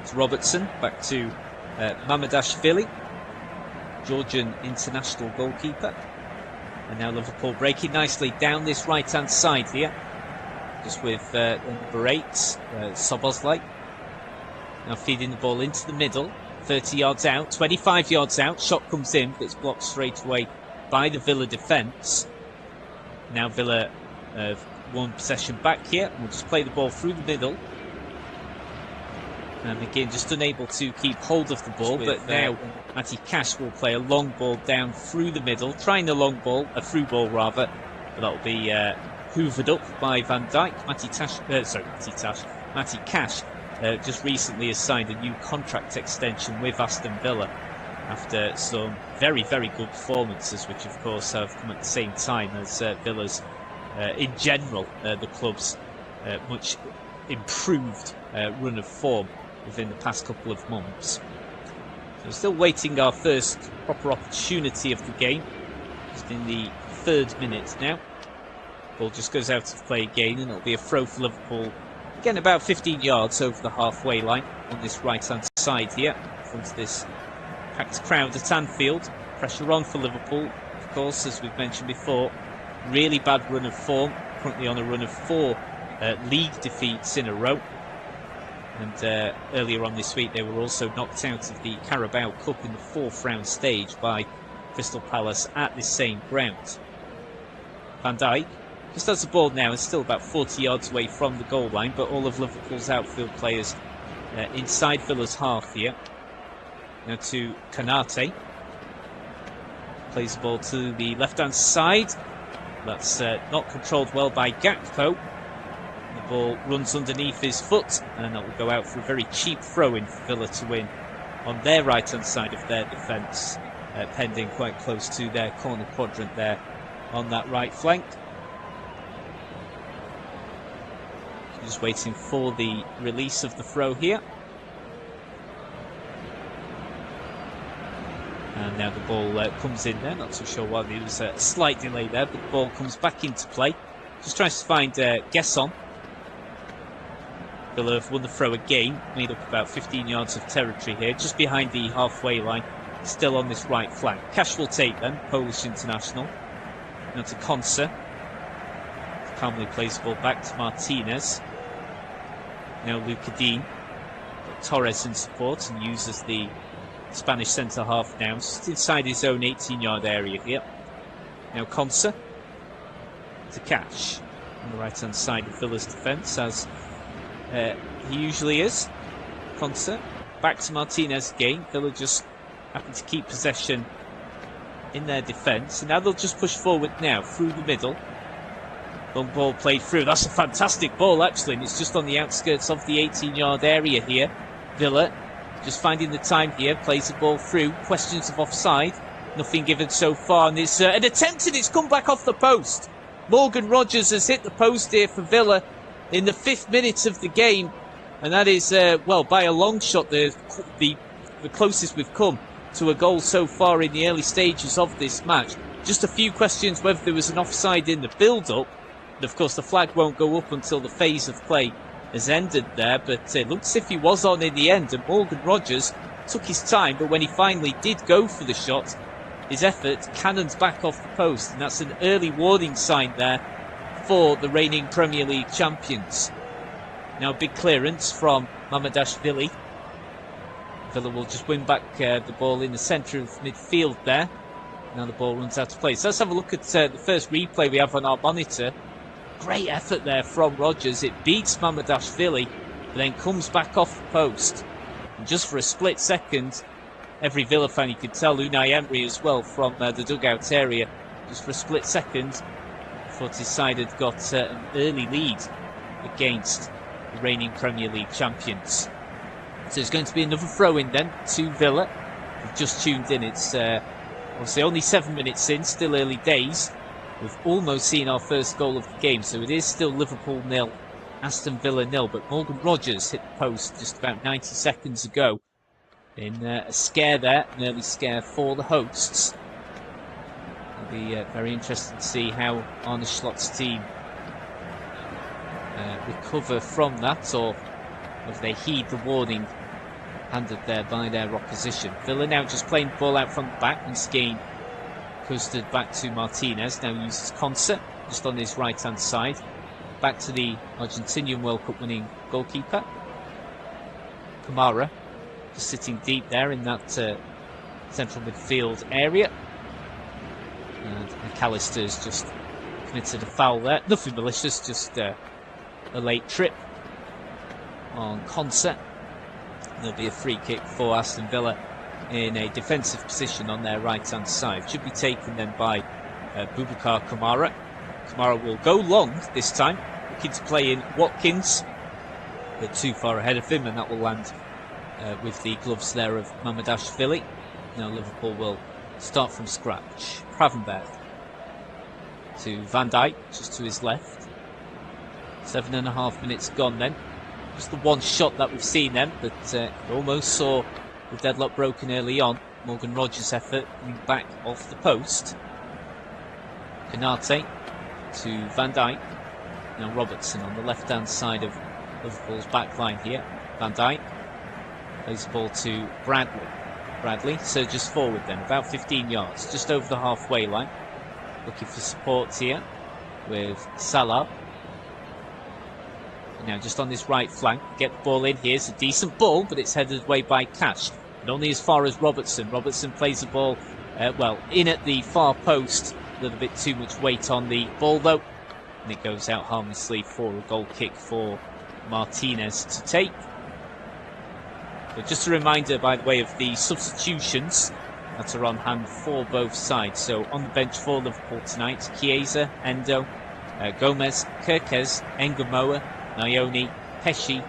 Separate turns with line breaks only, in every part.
It's Robertson, back to Mamardashvili, Georgian international goalkeeper. And now Liverpool breaking nicely down this right-hand side here. Just with number 8, Sobozlai. Now feeding the ball into the middle. 30 yards out, 25 yards out. Shot comes in, but it's blocked straight away by the Villa defence. Now Villa have won possession back here. We'll just play the ball through the middle. And again, just unable to keep hold of the ball. But now Matty Cash will play a long ball down through the middle. Trying the long ball, a through ball rather. But that'll be hoovered up by Van Dijk. Matty Cash just recently has signed a new contract extension with Aston Villa after some very, very good performances, which of course have come at the same time as Villa's, in general, the club's much improved run of form within the past couple of months. So we're still waiting our first proper opportunity of the game. Just in the 3rd minute now. Ball just goes out of play again, and it'll be a throw for Liverpool. Again, about 15 yards over the halfway line on this right-hand side here, in front of this packed crowd at Anfield. Pressure on for Liverpool, of course, as we've mentioned before. Really bad run of form, currently on a run of 4 league defeats in a row. And earlier on this week, they were also knocked out of the Carabao Cup in the 4th round stage by Crystal Palace at this same ground. Van Dijk just has the ball now. It's still about 40 yards away from the goal line, but all of Liverpool's outfield players inside Villa's half here. Now to Kanate. Plays the ball to the left-hand side. That's not controlled well by Gakpo. The ball runs underneath his foot, and that will go out for a very cheap throw-in for Villa to win on their right-hand side of their defence, pending quite close to their corner quadrant there on that right flank. Just waiting for the release of the throw here. And now the ball comes in there. Not so sure why there was a slight delay there, but the ball comes back into play. Just tries to find Gesson. Villa have won the throw again, made up about 15 yards of territory here, just behind the halfway line, still on this right flank. Cash will take them, Polish international. Now to Konsa. Calmly plays the ball back to Martinez. Now Luka Dean. Got Torres in support and uses the Spanish centre-half now, just inside his own 18-yard area here. Now Konsa to Cash on the right-hand side of Villa's defence, as he usually is. Konsa back to Martinez again. Villa just happen to keep possession in their defence, and now they'll just push forward now through the middle. Long ball played through. That's a fantastic ball actually, and it's just on the outskirts of the 18-yard area here. Villa just finding the time here, plays the ball through. Questions of offside, nothing given so far, and it's an attempt, and it's come back off the post. Morgan Rogers has hit the post here for Villa in the 5th minute of the game, and that is, well, by a long shot, the closest we've come to a goal so far in the early stages of this match. Just a few questions whether there was an offside in the build-up, and of course the flag won't go up until the phase of play has ended there, but it looks as if he was on in the end, and Morgan Rogers took his time, but when he finally did go for the shot, his effort cannoned back off the post, and that's an early warning sign there for the reigning Premier League champions. Now big clearance from Mamardashvili. Villa will just win back the ball in the centre of midfield there. Now the ball runs out of play. So let's have a look at the first replay we have on our monitor. Great effort there from Rogers. It beats Mamardashvili, but then comes back off the post. And just for a split second, every Villa fan, you could tell, Unai Emery as well from the dugout area, just for a split second, thought his side had got an early lead against the reigning Premier League champions. So it's going to be another throw-in then to Villa. We've just tuned in. It's obviously only 7 minutes in, still early days. We've almost seen our first goal of the game, so it is still Liverpool 0, Aston Villa 0. But Morgan Rogers hit the post just about 90 seconds ago in a scare there, an early scare for the hosts. It'll be very interesting to see how Arne Slot's team recover from that, or if they heed the warning handed there by their opposition. Villa now just playing the ball out from the back. Once again, coasted back to Martinez. Now uses Conce just on his right-hand side. Back to the Argentinian World Cup winning goalkeeper. Kamara just sitting deep there in that central midfield area. And McAllister's just committed a foul there. Nothing malicious, just a late trip on Conce. There'll be a free kick for Aston Villa in a defensive position on their right-hand side. Should be taken then by Boubacar Kamara. Kamara will go long this time, looking to play in Watkins, but too far ahead of him, and that will land with the gloves there of Mamardashvili. Now Liverpool will start from scratch. Gravenberch to Van Dijk, just to his left. 7.5 minutes gone then. Just the one shot that we've seen then, but almost saw the deadlock broken early on. Morgan Rogers' effort coming back off the post. Konate to Van Dijk. Now Robertson on the left-hand side of Liverpool's back line here. Van Dijk plays the ball to Bradley surges forward then, about 15 yards, just over the halfway line. Looking for support here with Salah. Now just on this right flank, get the ball in. Here's a decent ball, but it's headed away by Cash, and only as far as Robertson. Robertson plays the ball, in at the far post. A little bit too much weight on the ball though, and it goes out harmlessly for a goal kick for Martinez to take. But just a reminder, by the way, of the substitutions that are on hand for both sides. So on the bench for Liverpool tonight, Chiesa, Endo, Gomez, Kirkes, Engamoa, Nyoni, Pesci,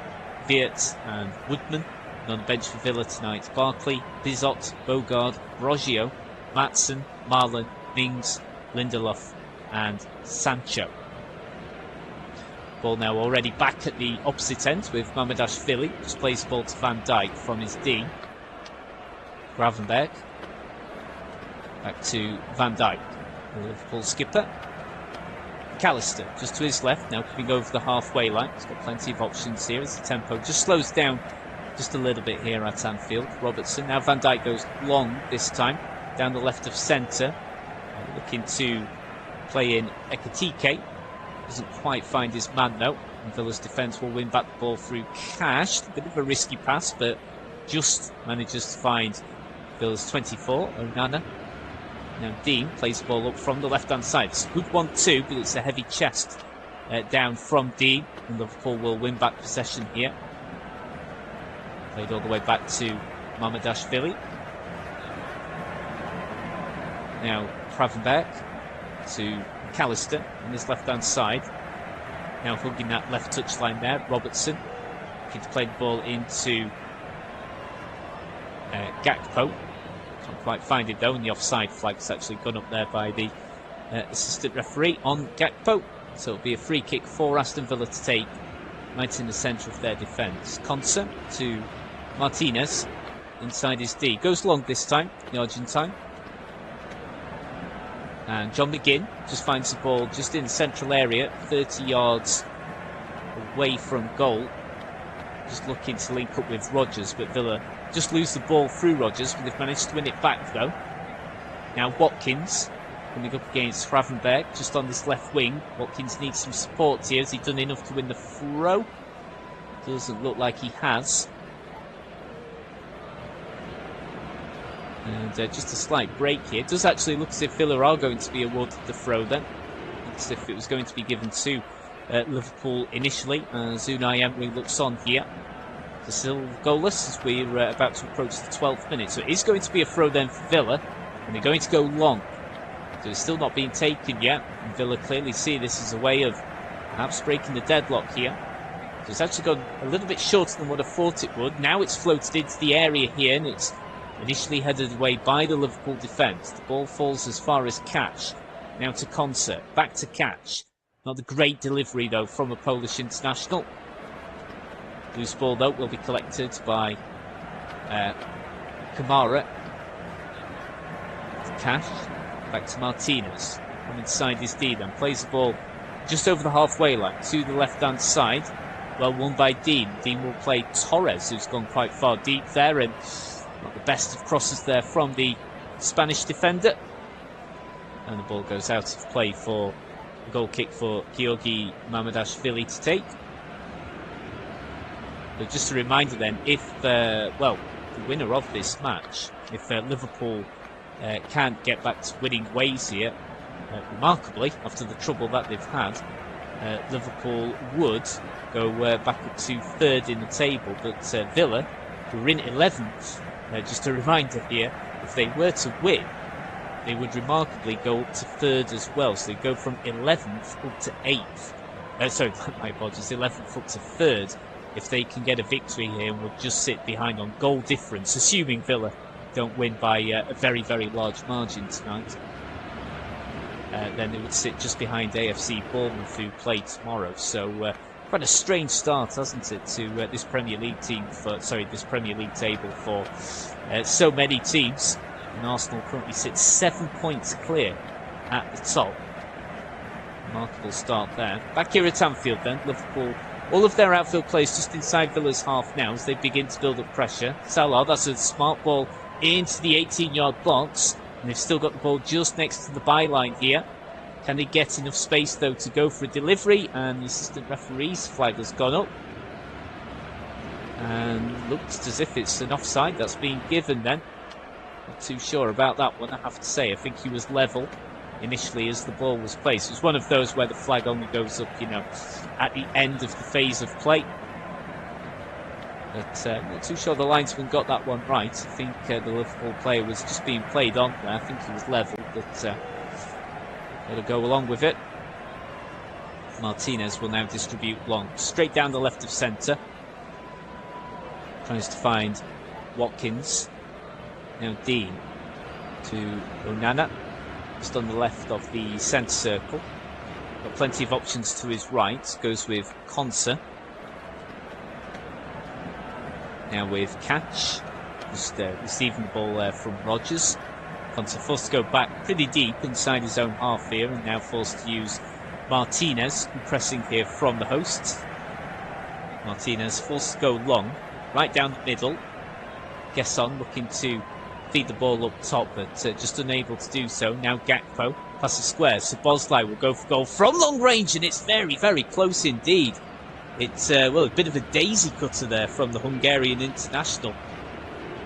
Wirtz and Woodman. And on the bench for Villa tonight, Barkley, Bizot, Bogard, Broggio, Maatsen, Marlon, Mings, Lindelof and Sancho. Ball now already back at the opposite end with Mamardashvili. Just plays the ball to Van Dijk from his D. Gravenberch. Back to Van Dijk, the Liverpool skipper. McAllister just to his left, now coming over the halfway line. He's got plenty of options here as the tempo just slows down just a little bit here at Anfield. Robertson, now Van Dijk goes long this time, down the left of centre. Looking to play in Ekitike. Doesn't quite find his man though. And Villa's defence will win back the ball through Cash. A bit of a risky pass, but just manages to find Villa's 24, Onana. Now Dean plays the ball up from the left-hand side. It's a good 1-2, but it's a heavy chest down from Dean. And Liverpool will win back possession here. Played all the way back to Mamardashvili. Now Gravenberch to McAllister on this left-hand side. Now hugging that left touchline there. Robertson looking to play the ball into Gakpo. Can't quite find it though, and the offside flag's actually gone up there by the assistant referee on Gakpo. So it'll be a free kick for Aston Villa to take right in the centre of their defence. Conce to Martinez inside his D. Goes long this time, the Argentine. And John McGinn just finds the ball just in the central area, 30 yards away from goal. Just looking to link up with Rogers, but Villa just lose the ball through Rogers, but they've managed to win it back though. Now Watkins coming up against Gravenberch just on this left wing. Watkins needs some support here. Has he done enough to win the throw? Doesn't look like he has. And just a slight break here. It does actually look as if Villa are going to be awarded the throw then. Looks as if it was going to be given to Liverpool initially. Unai Emery looks on here. It's still goalless as we're about to approach the 12th minute. So it is going to be a throw then for Villa. And they're going to go long. So it's still not being taken yet. And Villa clearly see this as a way of perhaps breaking the deadlock here. So it's actually gone a little bit shorter than what I thought it would. Now it's floated into the area here, and it's initially headed away by the Liverpool defence. The ball falls as far as Cash. Now to Conce. Back to Cash. Not a great delivery though from a Polish international. Loose ball though will be collected by Kamara. To Cash. Back to Martinez. From inside his D then. Plays the ball just over the halfway line to the left hand side. well won by Dean. Dean will play Torres, who's gone quite far deep there, and not the best of crosses there from the Spanish defender. And the ball goes out of play for a goal kick for Georgi Mamadashvili to take. But just a reminder then, if, the winner of this match, if Liverpool can't get back to winning ways here, remarkably, after the trouble that they've had, Liverpool would go back up to third in the table. But Villa, who are in 11th, just a reminder here, if they were to win, they would remarkably go up to third as well. So they go from 11th up to 8th. Sorry, my apologies, 11th up to third. If they can get a victory here and would just sit behind on goal difference, assuming Villa don't win by a very, very large margin tonight, then they would sit just behind AFC Bournemouth, who play tomorrow. So quite a strange start, hasn't it, to this Premier League this Premier League table for so many teams. And Arsenal currently sits 7 points clear at the top. Remarkable start there. Back here at Anfield then, Liverpool, all of their outfield players just inside Villa's half now as they begin to build up pressure. Salah, that's a smart ball into the 18-yard box. And they've still got the ball just next to the byline here. Can they get enough space, though, to go for a delivery? And the assistant referee's flag has gone up. And looks as if it's an offside that's being given then. Not too sure about that one, I have to say. I think he was level initially as the ball was placed. It was one of those where the flag only goes up, at the end of the phase of play. But not too sure the linesman got that one right. I think the Liverpool player was just being played on there. I think he was level, but it'll go along with it. Martinez will now distribute long, straight down the left of centre. Tries to find Watkins. Now Dean to Onana, just on the left of the centre circle. Got plenty of options to his right. Goes with Konsa. Now with Catch, just receiving the ball from Rodgers. Konsa forced to go back pretty deep inside his own half here, and now forced to use Martinez, pressing here from the hosts. Martinez forced to go long, right down the middle. Gesson looking to feed the ball up top, but just unable to do so. Now Gakpo passes square. Szoboszlai will go for goal from long range, and it's very, very close indeed. It's a bit of a daisy cutter there from the Hungarian international.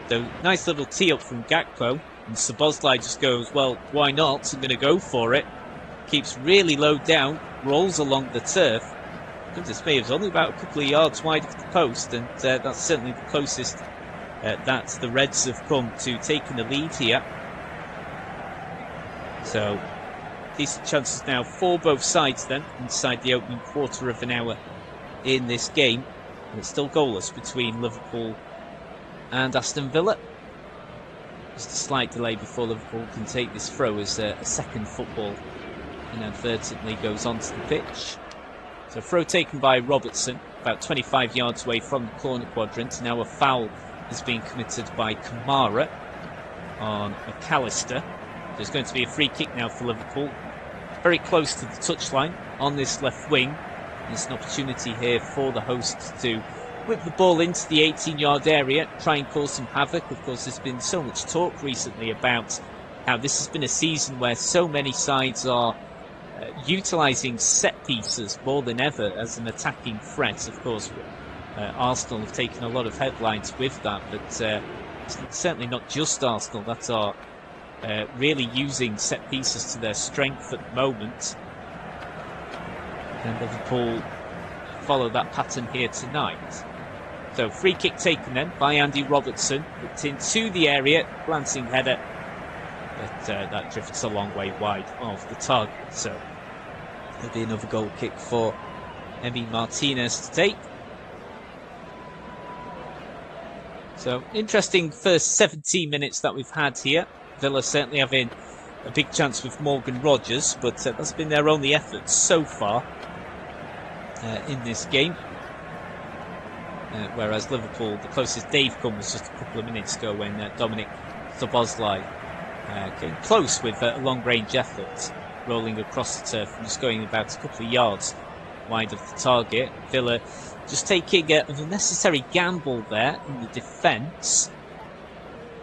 So nice little tee up from Gakpo, and Szoboszlai just goes, well, why not? I'm going to go for it. Keeps really low down, rolls along the turf. Goodness me, it was only about a couple of yards wide of the post, and that's certainly the closest that the Reds have come to taking the lead here. So decent chances now for both sides then inside the opening quarter of an hour in this game. And it's still goalless between Liverpool and Aston Villa. Just a slight delay before Liverpool can take this throw as a second football inadvertently goes onto the pitch. So throw taken by Robertson, about 25 yards away from the corner quadrant. Now a foul is being committed by Kamara on McAllister. There's going to be a free kick now for Liverpool. Very close to the touchline on this left wing. There's an opportunity here for the hosts to whip the ball into the 18-yard area, try and cause some havoc. Of course, there's been so much talk recently about how this has been a season where so many sides are utilising set pieces more than ever as an attacking threat. Of course, Arsenal have taken a lot of headlines with that, but it's certainly not just Arsenal that are really using set pieces to their strength at the moment. And Liverpool follow that pattern here tonight. So free kick taken then by Andy Robertson, hooked into the area, glancing header, but that drifts a long way wide of the target. So there'll be another goal kick for Emi Martinez to take. So interesting first 17 minutes that we've had here. Villa certainly having a big chance with Morgan Rodgers, but that's been their only effort so far in this game. Whereas Liverpool, the closest they've come was just a couple of minutes ago when Dominik Szoboszlai came close with a long-range effort, rolling across the turf and just going about a couple of yards wide of the target. Villa just taking an unnecessary gamble there in the defence.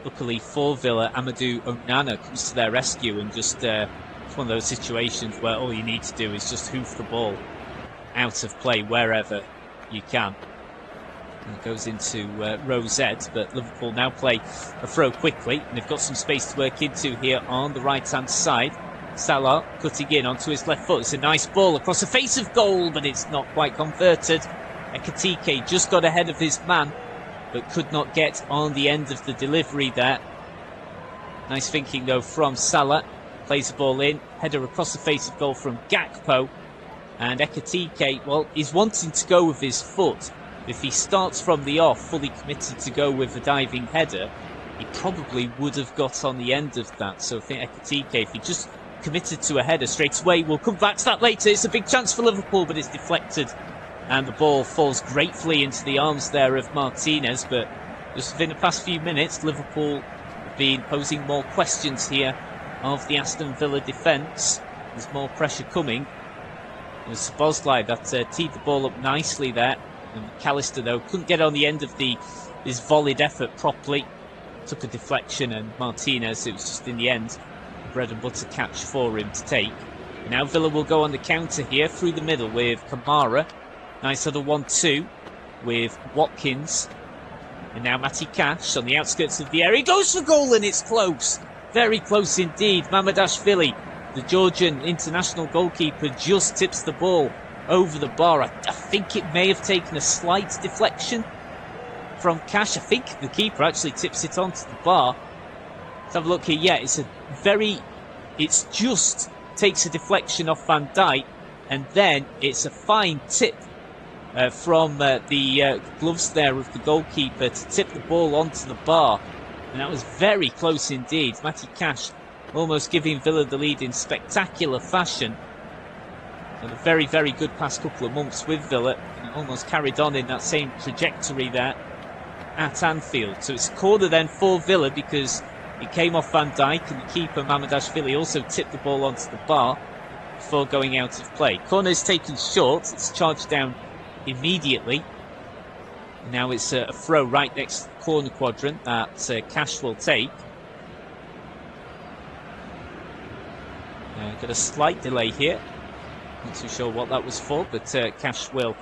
Luckily for Villa, Amadou Onana comes to their rescue and just it's one of those situations where all you need to do is just hoof the ball out of play wherever you can. And it goes into Rosette, but Liverpool now play a throw quickly, and they've got some space to work into here on the right-hand side. Salah cutting in onto his left foot. It's a nice ball across the face of goal, but it's not quite converted. Ekitike just got ahead of his man, but could not get on the end of the delivery there. Nice thinking, though, from Salah. Plays the ball in, header across the face of goal from Gakpo. And Ekitike, well, he's wanting to go with his foot. If he starts from the off, fully committed to go with a diving header, he probably would have got on the end of that. So I think Ekitike, if he just committed to a header straight away, we'll come back to that later. It's a big chance for Liverpool, but it's deflected. And the ball falls gratefully into the arms there of Martinez. But just within the past few minutes, Liverpool have been posing more questions here of the Aston Villa defence. There's more pressure coming. It was Szoboszlai that teed the ball up nicely there. And McAllister, though, couldn't get on the end of his volleyed effort properly. Took a deflection, and Martinez, it was just in the end a bread and butter catch for him to take. And now Villa will go on the counter here through the middle with Kamara. Nice little 1-2 with Watkins. And now Matty Cash on the outskirts of the area. He goes for goal, and it's close. Very close indeed. Mamardashvili, the Georgian international goalkeeper, just tips the ball over the bar. I think it may have taken a slight deflection from Cash. I think the keeper actually tips it onto the bar. Let's have a look here. Yeah, it's just takes a deflection off Van Dijk, and then it's a fine tip from the gloves there of the goalkeeper to tip the ball onto the bar. And that was very close indeed. Matty Cash almost giving Villa the lead in spectacular fashion. And a very, very good past couple of months with Villa, and almost carried on in that same trajectory there at Anfield. So it's a corner then for Villa because it came off Van Dijk, and the keeper Mamardashvili also tipped the ball onto the bar before going out of play. Corner is taken short, it's charged down immediately. And now it's a throw right next to the corner quadrant that Cash will take. Got a slight delay here. Not too sure what that was for, but Cash will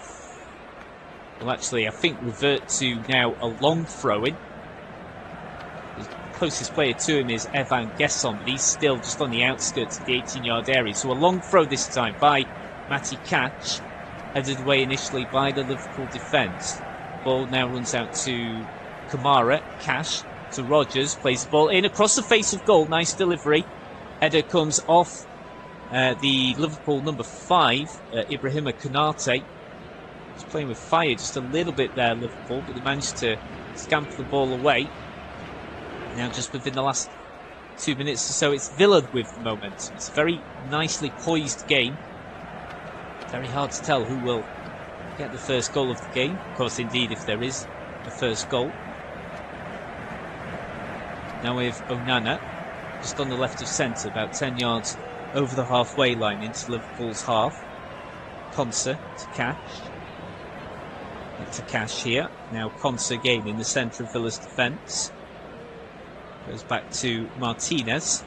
actually, I think, revert to now a long throw-in. The closest player to him is Evan Gesson, but he's still just on the outskirts of the 18-yard area. So a long throw this time by Matty Cash, headed away initially by the Liverpool defence. Ball now runs out to Kamara. Cash to Rodgers, plays the ball in across the face of goal. Nice delivery. Header comes off the Liverpool number 5, Ibrahima Konate. He's playing with fire just a little bit there, Liverpool, but they managed to scamper the ball away. Now just within the last 2 minutes or so, it's Villa with the momentum. It's a very nicely poised game. Very hard to tell who will get the first goal of the game. Of course, indeed, if there is a first goal. Now with Onana, just on the left of centre, about 10 yards over the halfway line into Liverpool's half. Konsa to Cash. To Cash here. Now Konsa again in the centre of Villa's defence. Goes back to Martinez.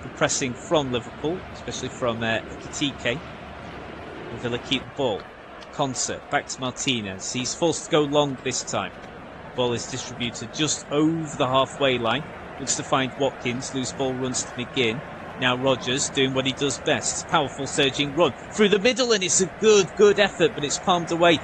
The pressing from Liverpool, especially from Ekitike. Villa keep the ball. Konsa back to Martinez. He's forced to go long this time. Ball is distributed just over the halfway line. Looks to find Watkins. Loose ball runs to McGinn. Now Rodgers doing what he does best. Powerful surging run through the middle, and it's a good effort, but it's palmed away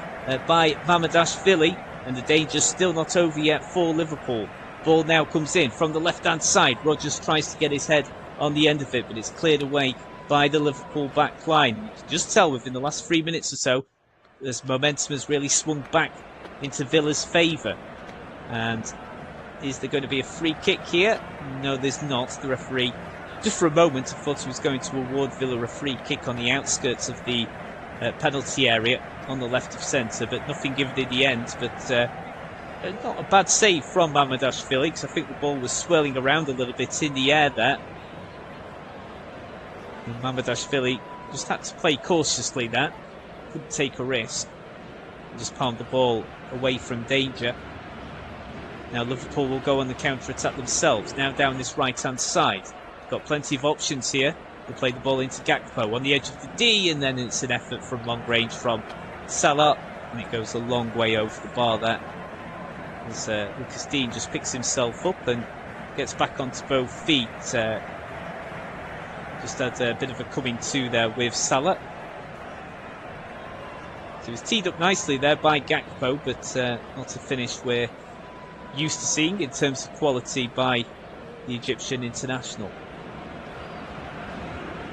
by Mamardashvili, and the danger's still not over yet for Liverpool. Ball now comes in from the left-hand side. Rodgers tries to get his head on the end of it, but it's cleared away by the Liverpool back line. You can just tell within the last 3 minutes or so, this momentum has really swung back into Villa's favour. And is there going to be a free kick here? No, there's not. The referee, just for a moment, I thought he was going to award Villa a free kick on the outskirts of the penalty area on the left of centre, but nothing given in the end. But not a bad save from Mamardashvili, because I think the ball was swirling around a little bit in the air there. And Mamardashvili just had to play cautiously there. Couldn't take a risk. Just palmed the ball away from danger. Now Liverpool will go on the counter-attack themselves. Now down this right-hand side. Got plenty of options here. They play the ball into Gakpo on the edge of the D, and then it's an effort from long range from Salah, and it goes a long way over the bar there. As Lucas Digne just picks himself up and gets back onto both feet. Just had a bit of a coming to there with Salah. So he was teed up nicely there by Gakpo, but not a finish we're used to seeing in terms of quality by the Egyptian international.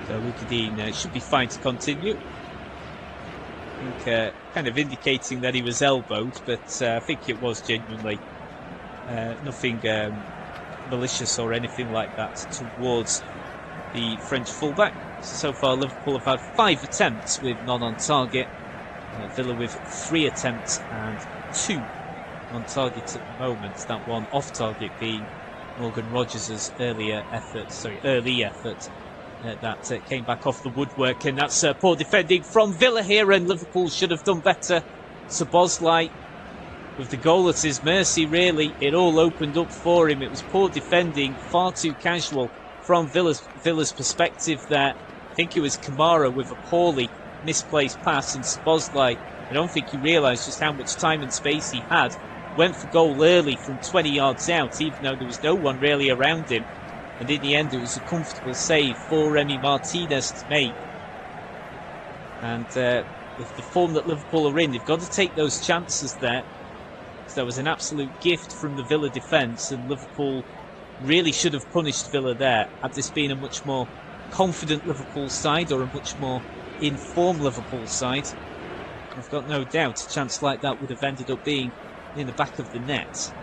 So Lucas Digne should be fine to continue. I think kind of indicating that he was elbowed, but I think it was genuinely nothing malicious or anything like that towards the French fullback. So far Liverpool have had 5 attempts with none on target. Villa with 3 attempts and 2 on target at the moment. That one off target being Morgan Rogers' early effort that came back off the woodwork, and that's poor defending from Villa here, and Liverpool should have done better. Szoboszlai with the goal at his mercy, really. It all opened up for him. It was poor defending, far too casual from Villa's perspective there. I think it was Kamara with a poorly misplaced pass, and Szoboszlai, I don't think he realised just how much time and space he had. Went for goal early from 20 yards out, even though there was no one really around him. And in the end, it was a comfortable save for Remy Martinez to make. And with the form that Liverpool are in, they've got to take those chances there. So that was an absolute gift from the Villa defence, and Liverpool really should have punished Villa there. Had this been a much more confident Liverpool side, or a much more informed Liverpool side, I've got no doubt a chance like that would have ended up being in the back of the net.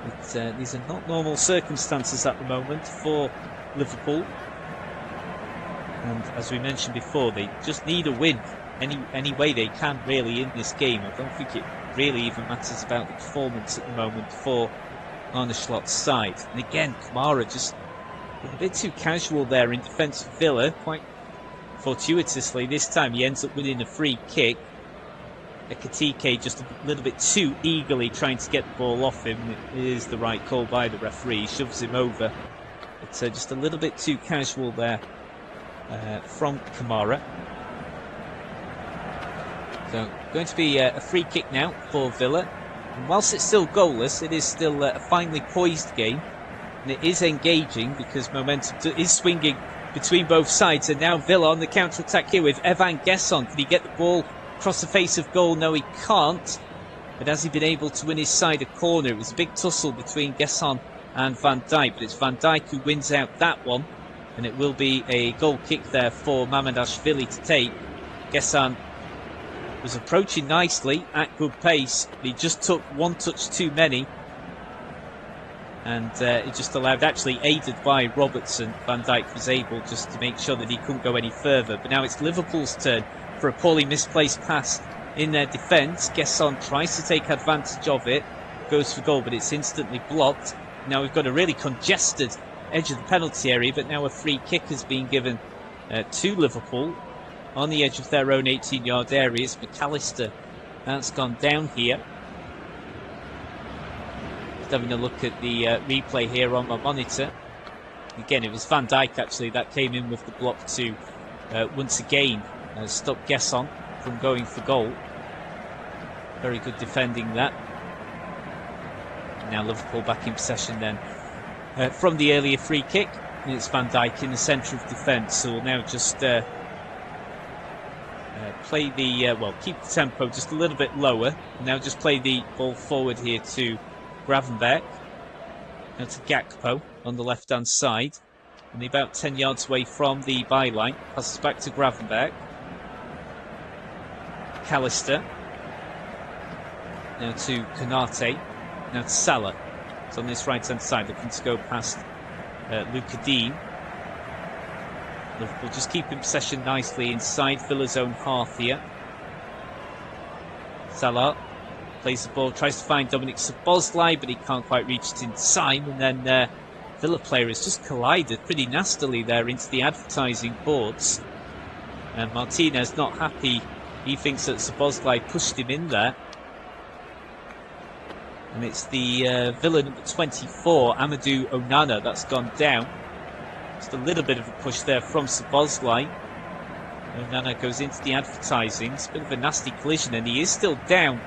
But these are not normal circumstances at the moment for Liverpool, and as we mentioned before, they just need a win any way they can really in this game. I don't think it really even matters about the performance at the moment for Arne Slot's side. And again, Kamara just a bit too casual there in defence of Villa. Quite fortuitously this time he ends up winning a free kick. Ekitike just a little bit too eagerly trying to get the ball off him. It is the right call by the referee. He shoves him over. It's just a little bit too casual there from Kamara. So going to be a free kick now for Villa. And whilst it's still goalless, it is still a finely poised game. And it is engaging because momentum is swinging between both sides. And now Villa on the counter-attack here with Evan Gesson. Can he get the ball across the face of goal? No, he can't. But has he been able to win his side a corner? It was a big tussle between Gesson and Van Dijk, but it's Van Dijk who wins out that one, and it will be a goal kick there for Mamardashvili to take. Gesson was approaching nicely at good pace, but he just took one touch too many, and it just allowed, actually aided by Robertson, Van Dijk was able just to make sure that he couldn't go any further. But now it's Liverpool's turn for a poorly misplaced pass in their defence. Gesson tries to take advantage of it, goes for goal, but it's instantly blocked. Now we've got a really congested edge of the penalty area, but now a free kick has been given to Liverpool on the edge of their own 18-yard area. It's McAllister that's gone down here. Just having a look at the replay here on my monitor. Again, it was Van Dijk actually that came in with the block to once again stop Gesson from going for goal. Very good defending that. Now Liverpool back in possession then from the earlier free kick. And it's Van Dijk in the centre of defence, so we'll now just play the keep the tempo just a little bit lower. Now just play the ball forward here to Gravenberch. Now to Gakpo on the left hand side, and about 10 yards away from the byline. Passes back to Gravenberch. McAllister. Now to Konate. Now to Salah. It's on this right hand side, looking to go past Lucas Digne. Liverpool just keeping possession nicely inside Villa's own half here. Salah plays the ball, tries to find Dominic Szoboszlai, but he can't quite reach it in time. And then Villa player has just collided pretty nastily there into the advertising boards. And Martinez not happy. He thinks that Szoboszlai pushed him in there. And it's the Villa number 24, Amadou Onana, that's gone down. Just a little bit of a push there from Szoboszlai. Onana goes into the advertising. It's a bit of a nasty collision, and he is still down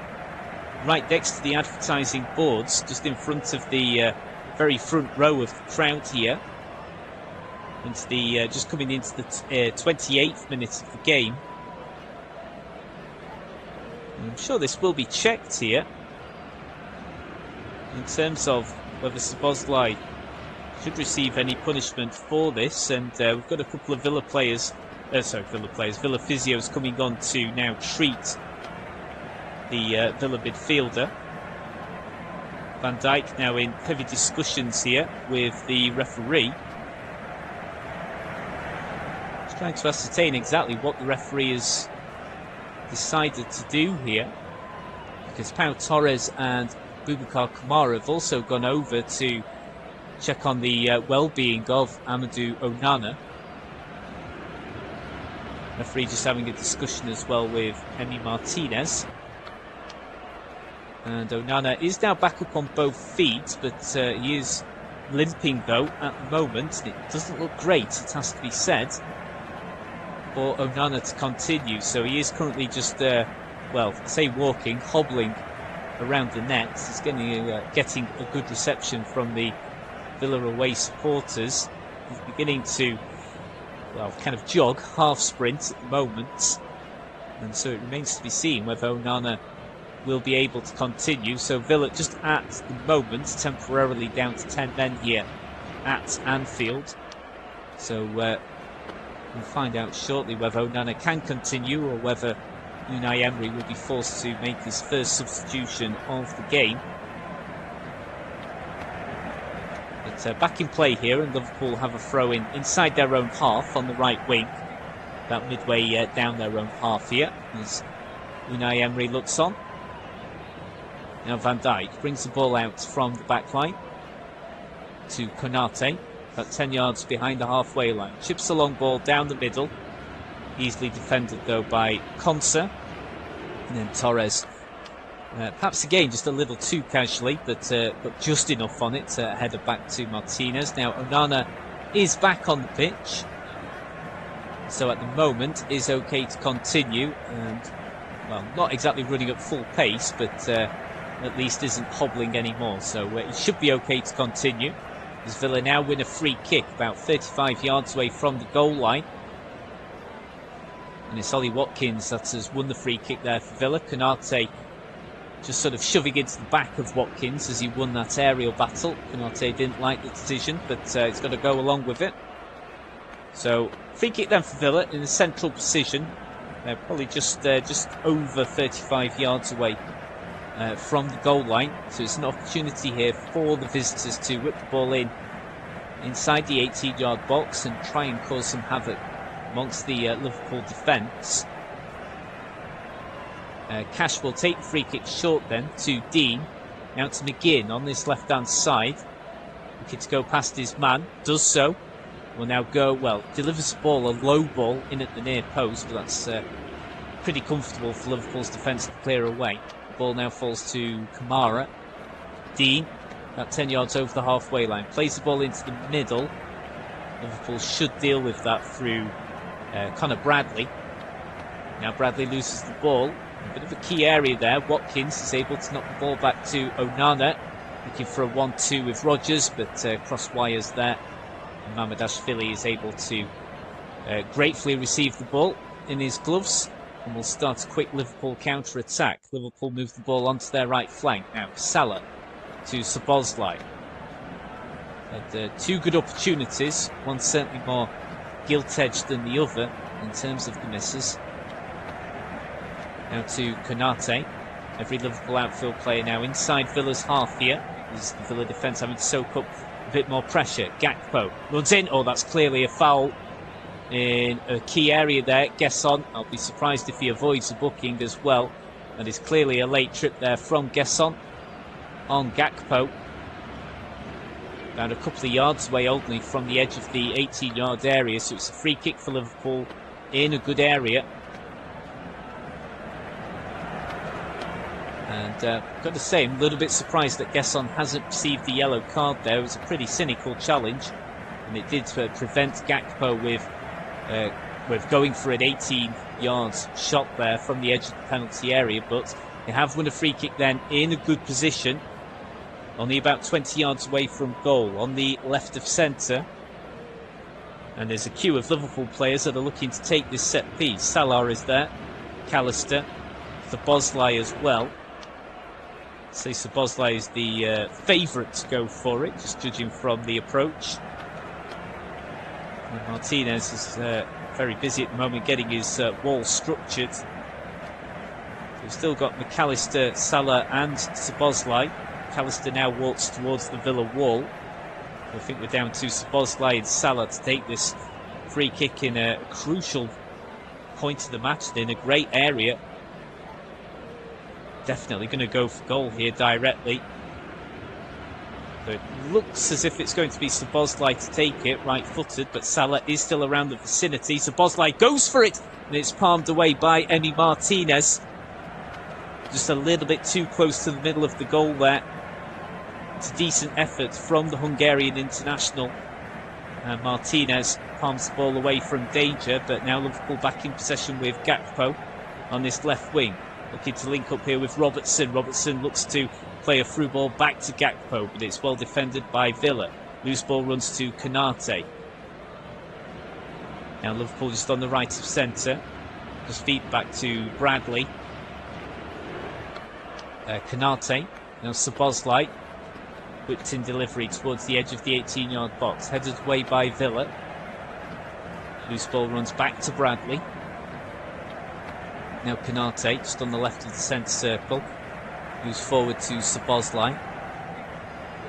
right next to the advertising boards, just in front of the very front row of the crowd here. Into the just coming into the 28th minute of the game. And I'm sure this will be checked here in terms of whether Szoboszlai should receive any punishment for this. And we've got a couple of Villa players, Villa physios coming on to now treat the Villa midfielder. Van Dijk now in heavy discussions here with the referee. Just trying to ascertain exactly what the referee has decided to do here, because Pau Torres and Boubacar Kamara have also gone over to check on the well-being of Amadou Onana. Referee just having a discussion as well with Emi Martinez. And Onana is now back up on both feet, but he is limping though at the moment. It doesn't look great, it has to be said, for Onana to continue. So he is currently just, walking, hobbling around the net. He's getting a good reception from the Villa away supporters. He's beginning to, kind of jog, half sprint at the moment. And so it remains to be seen whether Onana will be able to continue. So Villa just at the moment temporarily down to 10 men here at Anfield. So we'll find out shortly whether Onana can continue or whether Unai Emery will be forced to make his first substitution of the game. But back in play here, and Liverpool have a throw in inside their own half on the right wing, about midway down their own half here, as Unai Emery looks on. Now Van Dijk brings the ball out from the back line to Konate, about 10 yards behind the halfway line. Chips the long ball down the middle, easily defended though by Konsa. And then Torres, perhaps again just a little too casually, but just enough on it to head it back to Martinez. Now Onana is back on the pitch, so at the moment is okay to continue, and not exactly running at full pace, but at least isn't hobbling anymore, so he should be okay to continue. As Villa now win a free kick about 35 yards away from the goal line. And it's Ollie Watkins that has won the free kick there for Villa. Konate just sort of shoving into the back of Watkins as he won that aerial battle. Konate didn't like the decision, but he's got to go along with it. So free kick then for Villa in the central position. They're probably just over 35 yards away from the goal line. So it's an opportunity here for the visitors to whip the ball in inside the 18-yard box and try and cause some havoc amongst the Liverpool defence. Cash will take the free kick short then to Dean. Now to McGinn on this left-hand side. Looking to go past his man. Does so. Will now go, delivers the ball, a low ball in at the near post, but that's pretty comfortable for Liverpool's defence to clear away. The ball now falls to Kamara. Dean, about 10 yards over the halfway line. Plays the ball into the middle. Liverpool should deal with that through Conor Bradley. Now Bradley loses the ball. A bit of a key area there. Watkins is able to knock the ball back to Onana. Looking for a 1-2 with Rodgers, but cross wires there. And Mamardashvili is able to gratefully receive the ball in his gloves. And will start a quick Liverpool counter-attack. Liverpool move the ball onto their right flank. Now Salah to Szoboszlai. Had two good opportunities. One certainly more gilt-edged than the other in terms of the misses. Now to Konate. Every Liverpool outfield player now inside Villa's half here. As the Villa defence having to soak up a bit more pressure. Gakpo runs in. Oh, that's clearly a foul in a key area there. Gesson, I'll be surprised if he avoids the booking as well. That is clearly a late trip there from Gesson on Gakpo. About a couple of yards away only from the edge of the 18-yard area, so it's a free kick for Liverpool in a good area. And I've got to say, I'm a little bit surprised that Gesson hasn't received the yellow card there. It was a pretty cynical challenge, and it did prevent Gakpo with going for an 18 yards shot there from the edge of the penalty area. But they have won a free kick then in a good position, only about 20 yards away from goal on the left of centre. And there's a queue of Liverpool players that are looking to take this set piece. Salah is there, McAllister, Szoboszlai as well. Say Szoboszlai is the favourite to go for it, just judging from the approach. And Martinez is very busy at the moment getting his wall structured. So we've still got McAllister, Salah and Szoboszlai. McAllister now walks towards the Villa wall. I think we're down to Szoboszlai and Salah to take this free kick in a crucial point of the match, in a great area. Definitely going to go for goal here directly. So it looks as if it's going to be Szoboszlai to take it, right-footed, but Salah is still around the vicinity. Szoboszlai goes for it, and it's palmed away by Emi Martinez. Just a little bit too close to the middle of the goal there. It's a decent effort from the Hungarian international. And Martinez palms the ball away from danger, but now Liverpool back in possession with Gakpo on this left wing. Looking to link up here with Robertson. Robertson looks to play a through ball back to Gakpo, but it's well defended by Villa. Loose ball runs to Konate. Now Liverpool just on the right of centre. Just feed back to Bradley. Konate. Now Szoboszlai. Whipped in delivery towards the edge of the 18-yard box. Headed away by Villa. Loose ball runs back to Bradley. Now Konate, just on the left of the centre circle. Moves forward to Szoboszlai.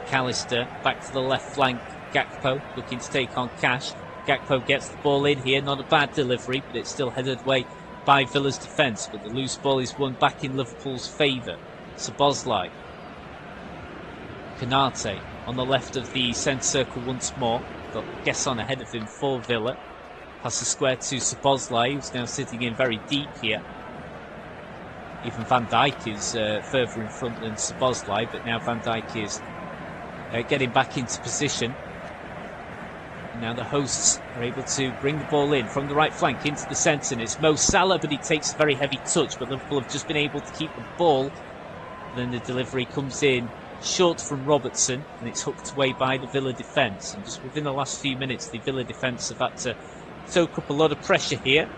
McAllister, back to the left flank. Gakpo, looking to take on Cash. Gakpo gets the ball in here. Not a bad delivery, but it's still headed away by Villa's defence. But the loose ball is won back in Liverpool's favour. Szoboszlai. Konate on the left of the centre circle once more. Got Gesson ahead of him for Villa. Passes square to Szoboszlai, who's now sitting in very deep here. Even Van Dijk is further in front than Szoboszlai, but now Van Dijk is getting back into position. And now the hosts are able to bring the ball in from the right flank into the centre. And it's Mo Salah, but he takes a very heavy touch. But Liverpool have just been able to keep the ball. Then the delivery comes in short from Robertson, and it's hooked away by the Villa defence. And just within the last few minutes, the Villa defence have had to soak up a lot of pressure here.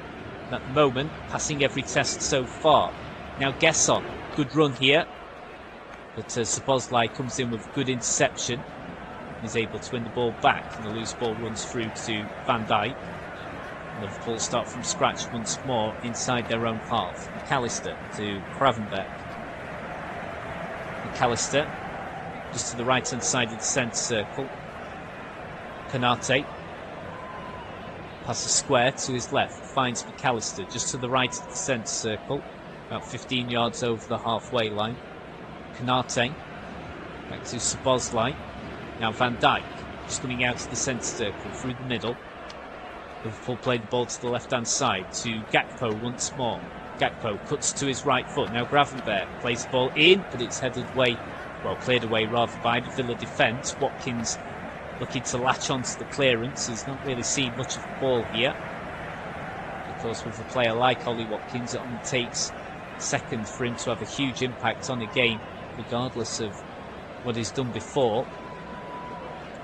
And at the moment, passing every test so far. Now Gesson, good run here, but Szoboszlai comes in with good interception. He's able to win the ball back, and the loose ball runs through to Van Dijk. Liverpool start from scratch once more inside their own half. McAllister to Gravenberch. McAllister just to the right hand side of the centre circle. Konate passes square to his left, finds McAllister just to the right of the centre circle, about 15 yards over the halfway line. Konate back to Szoboszlai. Now Van Dijk just coming out to the centre circle through the middle. Liverpool play the ball to the left hand side to Gakpo once more. Gakpo cuts to his right foot. Now Gravenberch plays the ball in, but it's headed away, well, cleared away rather by the Villa defence. Watkins looking to latch onto the clearance. He's not really seen much of the ball here. Of course, with a player like Ollie Watkins, it only takes a second for him to have a huge impact on a game, regardless of what he's done before.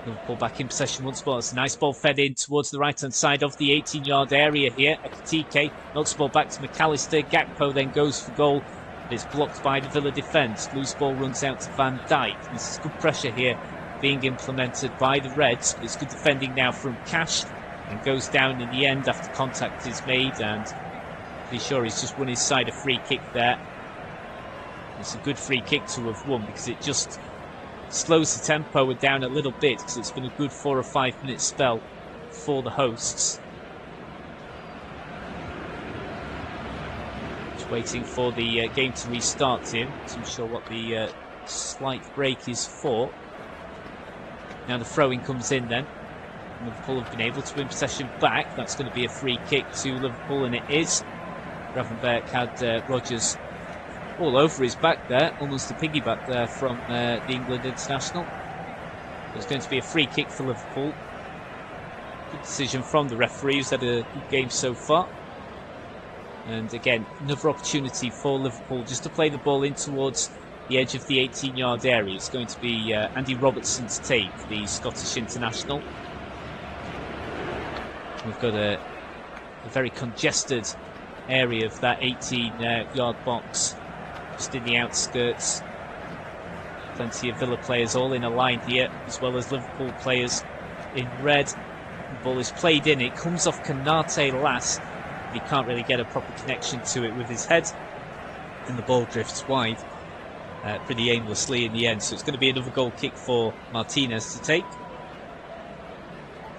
Liverpool back in possession once more. It's a nice ball fed in towards the right hand side of the 18-yard area here. Ekitike knocks the ball back to McAllister. Gakpo then goes for goal. It's blocked by the Villa defence. Loose ball runs out to Van Dijk. This is good pressure here being implemented by the Reds. But it's good defending now from Cash, and goes down in the end after contact is made. And pretty sure he's just won his side a free kick there. It's a good free kick to have won, because it just slows the tempo down a little bit, because it's been a good 4 or 5 minute spell for the hosts. Just waiting for the game to restart here. I'm not sure what the slight break is for. Now the throw-in comes in then. Liverpool have been able to win possession back. That's going to be a free kick to Liverpool, and it is. Gravenberch had Rodgers all over his back there, almost a piggyback there from the England international. It's going to be a free kick for Liverpool. Good decision from the referee, who's had a good game so far. And again, another opportunity for Liverpool just to play the ball in towards the edge of the 18-yard area. It's going to be Andy Robertson's take, the Scottish international. We've got a very congested area of that 18-yard box, just in the outskirts. Plenty of Villa players all in a line here, as well as Liverpool players in red. The ball is played in, it comes off Konate last. He can't really get a proper connection to it with his head, and the ball drifts wide pretty aimlessly in the end. So it's going to be another goal kick for Martinez to take.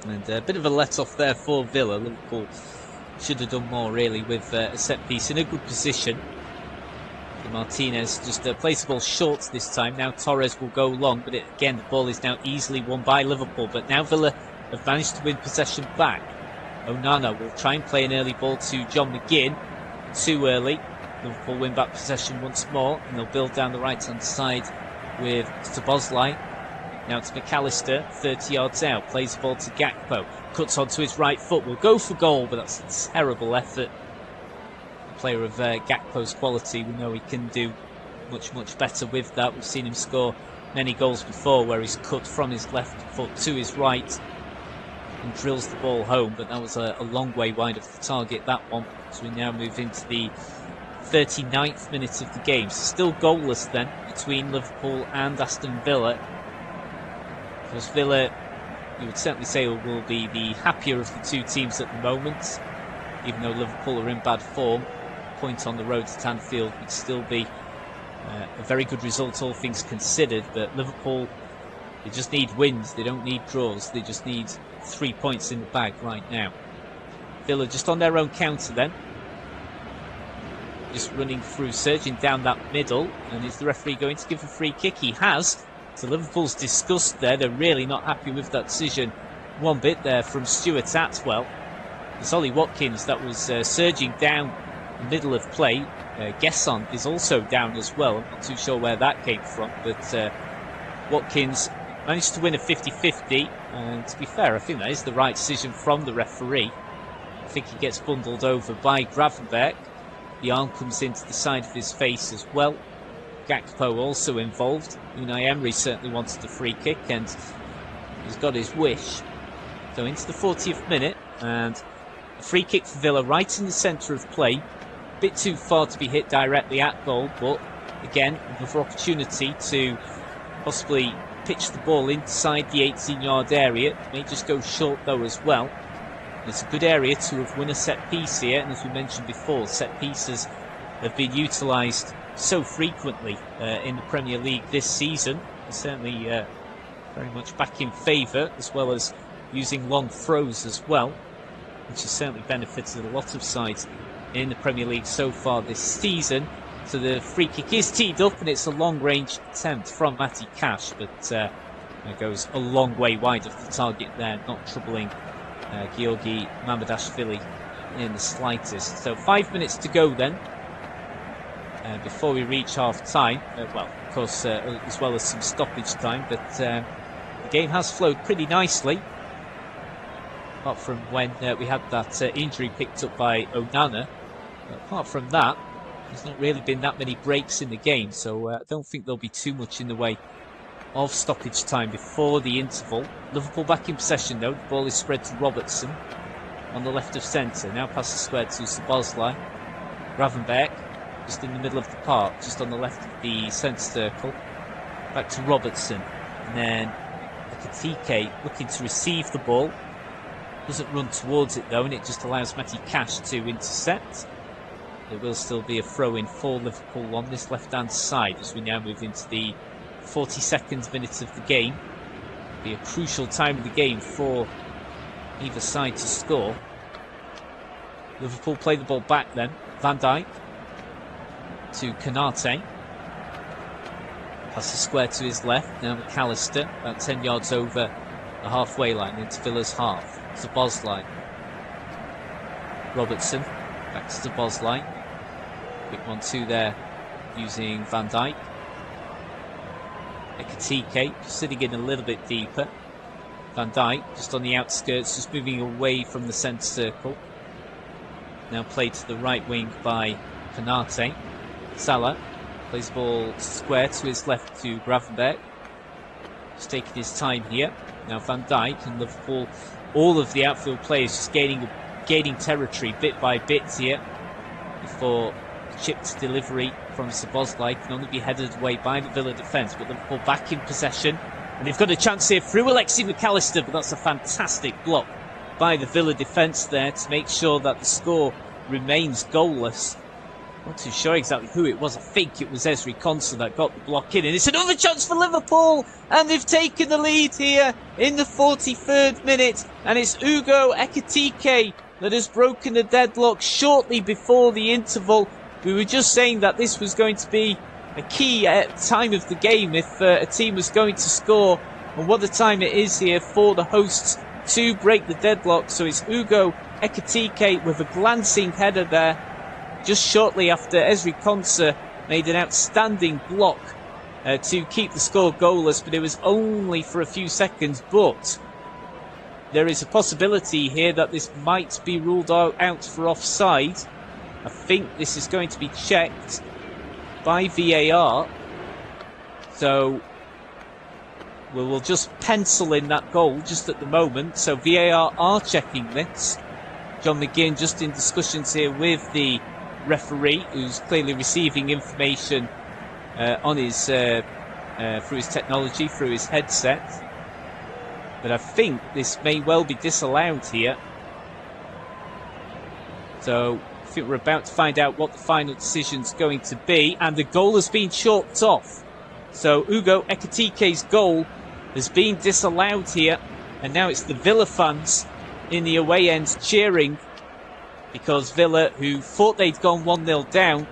And a bit of a let-off there for Villa. Liverpool should have done more really with a set piece in a good position. Martinez just plays the ball short this time. Now Torres will go long, but again the ball is now easily won by Liverpool. But now Villa have managed to win possession back. Onana will try and play an early ball to John McGinn. Too early. Liverpool win back possession once more, and they'll build down the right-hand side with Szoboszlai. Now it's McAllister, 30 yards out, plays the ball to Gakpo, cuts onto his right foot, will go for goal, but that's a terrible effort. A player of Gakpo's quality, we know he can do much better with that. We've seen him score many goals before where he's cut from his left foot to his right and drills the ball home, but that was a long way wide of the target, that one. So we now move into the 39th minute of the game. So still goalless then between Liverpool and Aston Villa. Because Villa, you would certainly say, will be the happier of the two teams at the moment. Even though Liverpool are in bad form, a point on the road to Anfield would still be a very good result, all things considered. But Liverpool, they just need wins. They don't need draws. They just need 3 points in the bag right now. Villa just on their own counter then. Just running through, surging down that middle. And is the referee going to give a free kick? He has. So Liverpool's disgust there. They're really not happy with that decision. One bit there from Stuart Atwell. It's Ollie Watkins that was surging down the middle of play. Gesson is also down as well. I'm not too sure where that came from. But Watkins managed to win a 50-50. And to be fair, I think that is the right decision from the referee. I think he gets bundled over by Gravenberch. The arm comes into the side of his face as well. Gakpo also involved. Unai Emery certainly wanted the free kick and he's got his wish. So into the 40th minute, and a free kick for Villa right in the centre of play. A bit too far to be hit directly at goal, but again, another opportunity to possibly pitch the ball inside the 18-yard area. It may just go short though as well. It's a good area to have won a set piece here, and as we mentioned before, set pieces have been utilised so frequently in the Premier League this season. They're certainly very much back in favour, as well as using long throws as well, which has certainly benefited a lot of sides in the Premier League so far this season. So the free kick is teed up, and it's a long-range attempt from Matty Cash, but it goes a long way wide of the target there, not troubling Georgi Mamadashvili in the slightest. So 5 minutes to go then, before we reach half-time. Well, of course, as well as some stoppage time, but the game has flowed pretty nicely. Apart from when we had that injury picked up by Onana. Apart from that, there's not really been that many breaks in the game, so I don't think there'll be too much in the way of stoppage time before the interval. Liverpool back in possession though. The ball is spread to Robertson on the left of centre. Now passes square to Szoboszlai. Gravenberch just in the middle of the park, just on the left of the centre circle. Back to Robertson. And then Ekitike looking to receive the ball. Doesn't run towards it though, and it just allows Matty Cash to intercept. It will still be a throw-in for Liverpool on this left-hand side as we now move into the 42nd minute of the game. It'll be a crucial time of the game for either side to score. Liverpool play the ball back then. Van Dijk to Konate. Passes square to his left. Now McAllister, about 10 yards over the halfway line into Villa's half. Szoboszlai. Robertson back to Szoboszlai. Quick 1-2 there using Van Dijk. Ekitike just sitting in a little bit deeper. Van Dijk just on the outskirts, just moving away from the centre circle. Now played to the right wing by Konate. Salah plays the ball square to his left to Gravenberch. Just taking his time here. Now Van Dijk and Liverpool, all of the outfield players just gaining territory bit by bit here before chipped delivery from Szoboszlai can only be headed away by the Villa defence, but Liverpool back in possession, and they've got a chance here through Alexi McAllister, but that's a fantastic block by the Villa defence there to make sure that the score remains goalless. Not too sure exactly who it was. I think it was Ezri Konsa that got the block in, and it's another chance for Liverpool, and they've taken the lead here in the 43rd minute, and it's Ugo Ekitike that has broken the deadlock shortly before the interval. We were just saying that this was going to be a key time of the game if a team was going to score, and what a time it is here for the hosts to break the deadlock. So it's Ugo Ekitike with a glancing header there just shortly after Ezri Konsa made an outstanding block to keep the score goalless, but it was only for a few seconds. But there is a possibility here that this might be ruled out for offside. I think this is going to be checked by VAR. So we will just pencil in that goal just at the moment. So VAR are checking this. John McGinn just in discussions here with the referee, who's clearly receiving information on his through his technology, through his headset. But I think this may well be disallowed here. So I think we're about to find out what the final decision's going to be, and the goal has been chalked off. So Ugo Ekitike's goal has been disallowed here, and now it's the Villa fans in the away end cheering, because Villa, who thought they'd gone 1-0 down,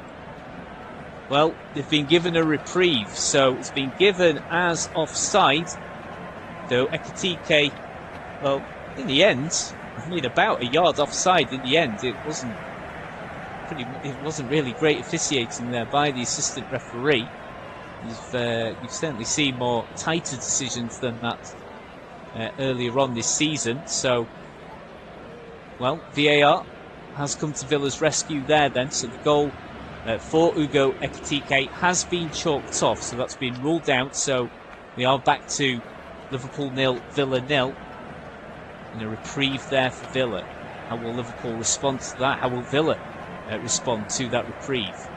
well, they've been given a reprieve. So it's been given as offside. Though Ekitike, well, in the end, I mean, about a yard offside in the end. It wasn't really great officiating there by the assistant referee. You've certainly seen more tighter decisions than that earlier on this season. So, well, VAR has come to Villa's rescue there then. So the goal for Ugo Ekitike has been chalked off. So that's been ruled out. So we are back to Liverpool 0, Villa 0. And a reprieve there for Villa. How will Liverpool respond to that? How will Villa respond to that reprieve?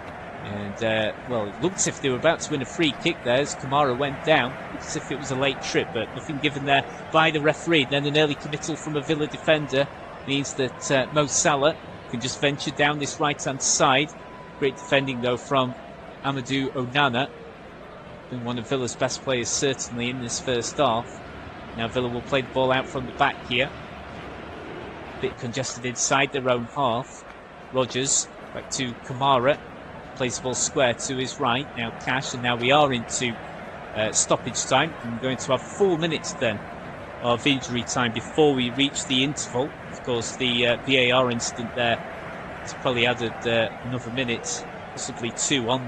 And, well, it looked as if they were about to win a free kick there as Kamara went down. It looked as if it was a late trip, but nothing given there by the referee. Then an early committal from a Villa defender means that Mo Salah can just venture down this right-hand side. Great defending, though, from Amadou Onana. Been one of Villa's best players, certainly, in this first half. Now Villa will play the ball out from the back here. A bit congested inside their own half. Rodgers back to Kamara. Plays the ball square to his right. Now Cash, and now we are into stoppage time. And we're going to have 4 minutes then of injury time before we reach the interval. Of course, the VAR incident there has probably added another minute, possibly 2 on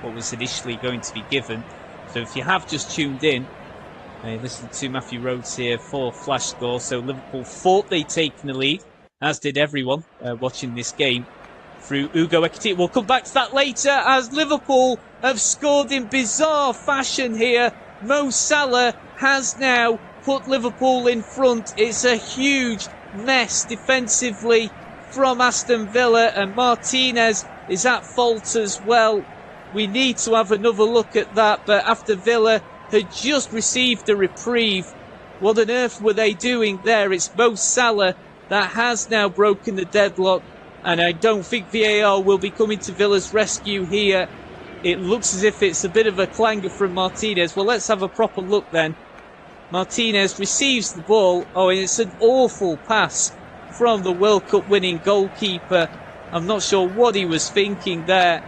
what was initially going to be given. So if you have just tuned in, listen to Matthew Rhodes here for Flash Score. So Liverpool thought they'd taken the lead, as did everyone watching this game, through Ugo Ekitike. We'll come back to that later, as Liverpool have scored in bizarre fashion here. Mo Salah has now put Liverpool in front. It's a huge mess defensively from Aston Villa, and Martinez is at fault as well. We need to have another look at that, but after Villa had just received a reprieve, what on earth were they doing there? It's Mo Salah that has now broken the deadlock, and I don't think VAR will be coming to Villa's rescue here. It looks as if it's a bit of a clanger from Martinez. Well, let's have a proper look then. Martinez receives the ball. Oh, and it's an awful pass from the World Cup winning goalkeeper. I'm not sure what he was thinking there.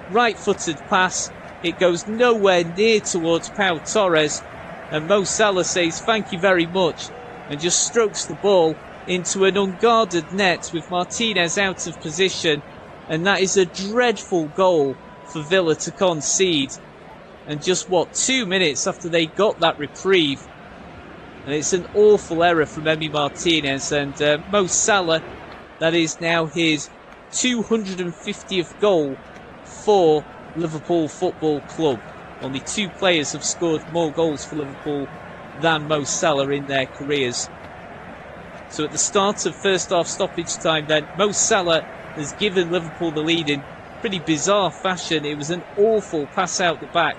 Right-footed pass. It goes nowhere near towards Pau Torres. And Mo Salah says thank you very much and just strokes the ball into an unguarded net with Martinez out of position. And that is a dreadful goal for Villa to concede. And just, 2 minutes after they got that reprieve. And it's an awful error from Emi Martinez. And Mo Salah, that is now his 250th goal for Liverpool Football Club. Only 2 players have scored more goals for Liverpool than Mo Salah in their careers. So at the start of first half stoppage time then, Mo Salah has given Liverpool the lead in pretty bizarre fashion. It was an awful pass out the back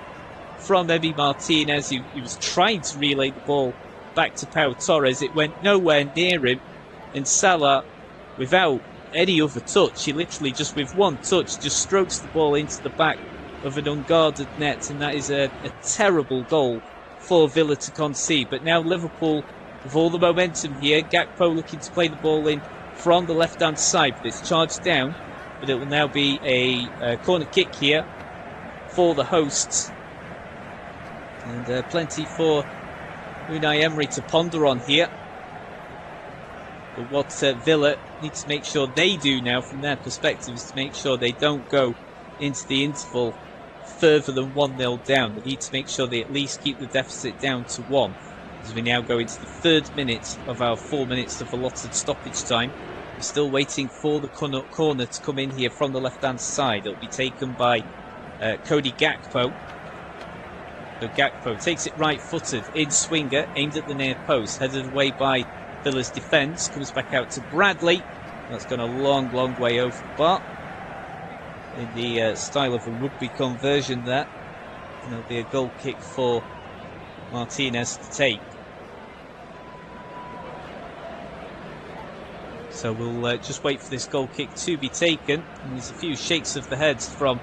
from Emi Martinez. He was trying to relay the ball back to Pau Torres. It went nowhere near him, and Salah, without any other touch, he literally just with one touch just strokes the ball into the back of an unguarded net, and that is a terrible goal for Villa to concede. But now Liverpool with all the momentum here. Gakpo looking to play the ball in from the left hand side, but it's charged down. But it will now be a corner kick here for the hosts, and plenty for Unai Emery to ponder on here. But what Villa need to make sure they do now from their perspective is to make sure they don't go into the interval further than 1-0 down. They need to make sure they at least keep the deficit down to 1, as we now go into the 3rd minute of our 4 minutes of allotted stoppage time. We're still waiting for the corner to come in here from the left hand side. It'll be taken by Cody Gakpo. So Gakpo takes it right footed in swinger, aimed at the near post, headed away by Villa's defence, comes back out to Bradley. That's gone a long way over the bar in the style of a rugby conversion there. And there'll be a goal kick for Martinez to take. So we'll just wait for this goal kick to be taken. And there's a few shakes of the heads from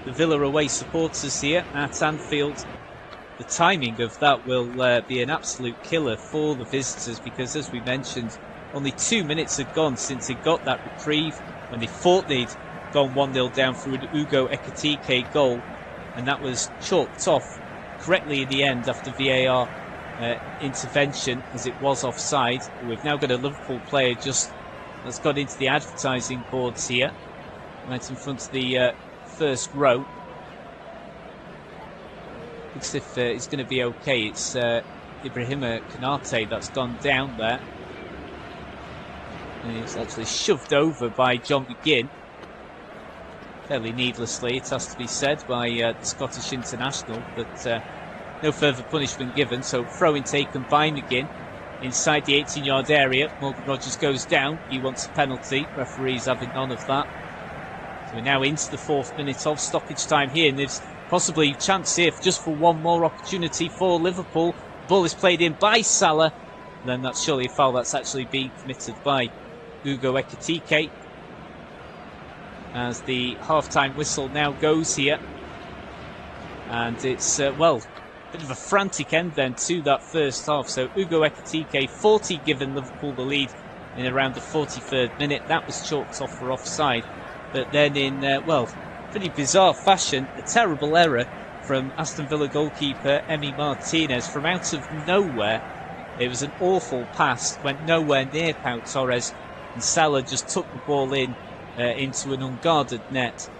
the Villa away supporters here at Anfield. The timing of that will be an absolute killer for the visitors, because as we mentioned, only 2 minutes had gone since he got that reprieve when they thought they'd gone 1-0 down through an Ugo Ekitike goal, and that was chalked off correctly in the end after VAR intervention, as it was offside. We've now got a Liverpool player just that's got into the advertising boards here, right in front of the first row. Looks as if it's going to be okay. It's Ibrahima Konate that's gone down there. And he's actually shoved over by John McGinn. Fairly needlessly, it has to be said, by the Scottish international. But no further punishment given. So throw-in taken by McGinn inside the 18-yard area. Morgan Rogers goes down. He wants a penalty. Referees having none of that. So we're now into the 4th minute of stoppage time here. And there's possibly a chance here just for one more opportunity for Liverpool. The ball is played in by Salah. And then that's surely a foul that's actually being committed by Ugo Ekitike. As the half-time whistle now goes here. And it's, well, a bit of a frantic end then to that first half. So Ugo Ekitike, 40, given Liverpool the lead in around the 43rd minute. That was chalked off for offside. But then in, well, pretty bizarre fashion, a terrible error from Aston Villa goalkeeper Emi Martinez from out of nowhere. It was an awful pass, went nowhere near Pau Torres, and Salah just took the ball in into an unguarded net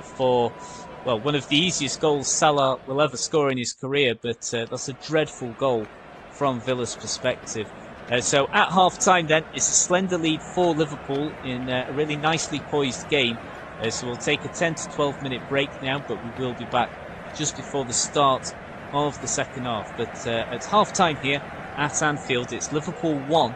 for, well, one of the easiest goals Salah will ever score in his career. But that's a dreadful goal from Villa's perspective. So at half-time then, it's a slender lead for Liverpool in a really nicely poised game. So we'll take a 10 to 12 minute break now, but we will be back just before the start of the second half. But at half-time here at Anfield, it's Liverpool 1,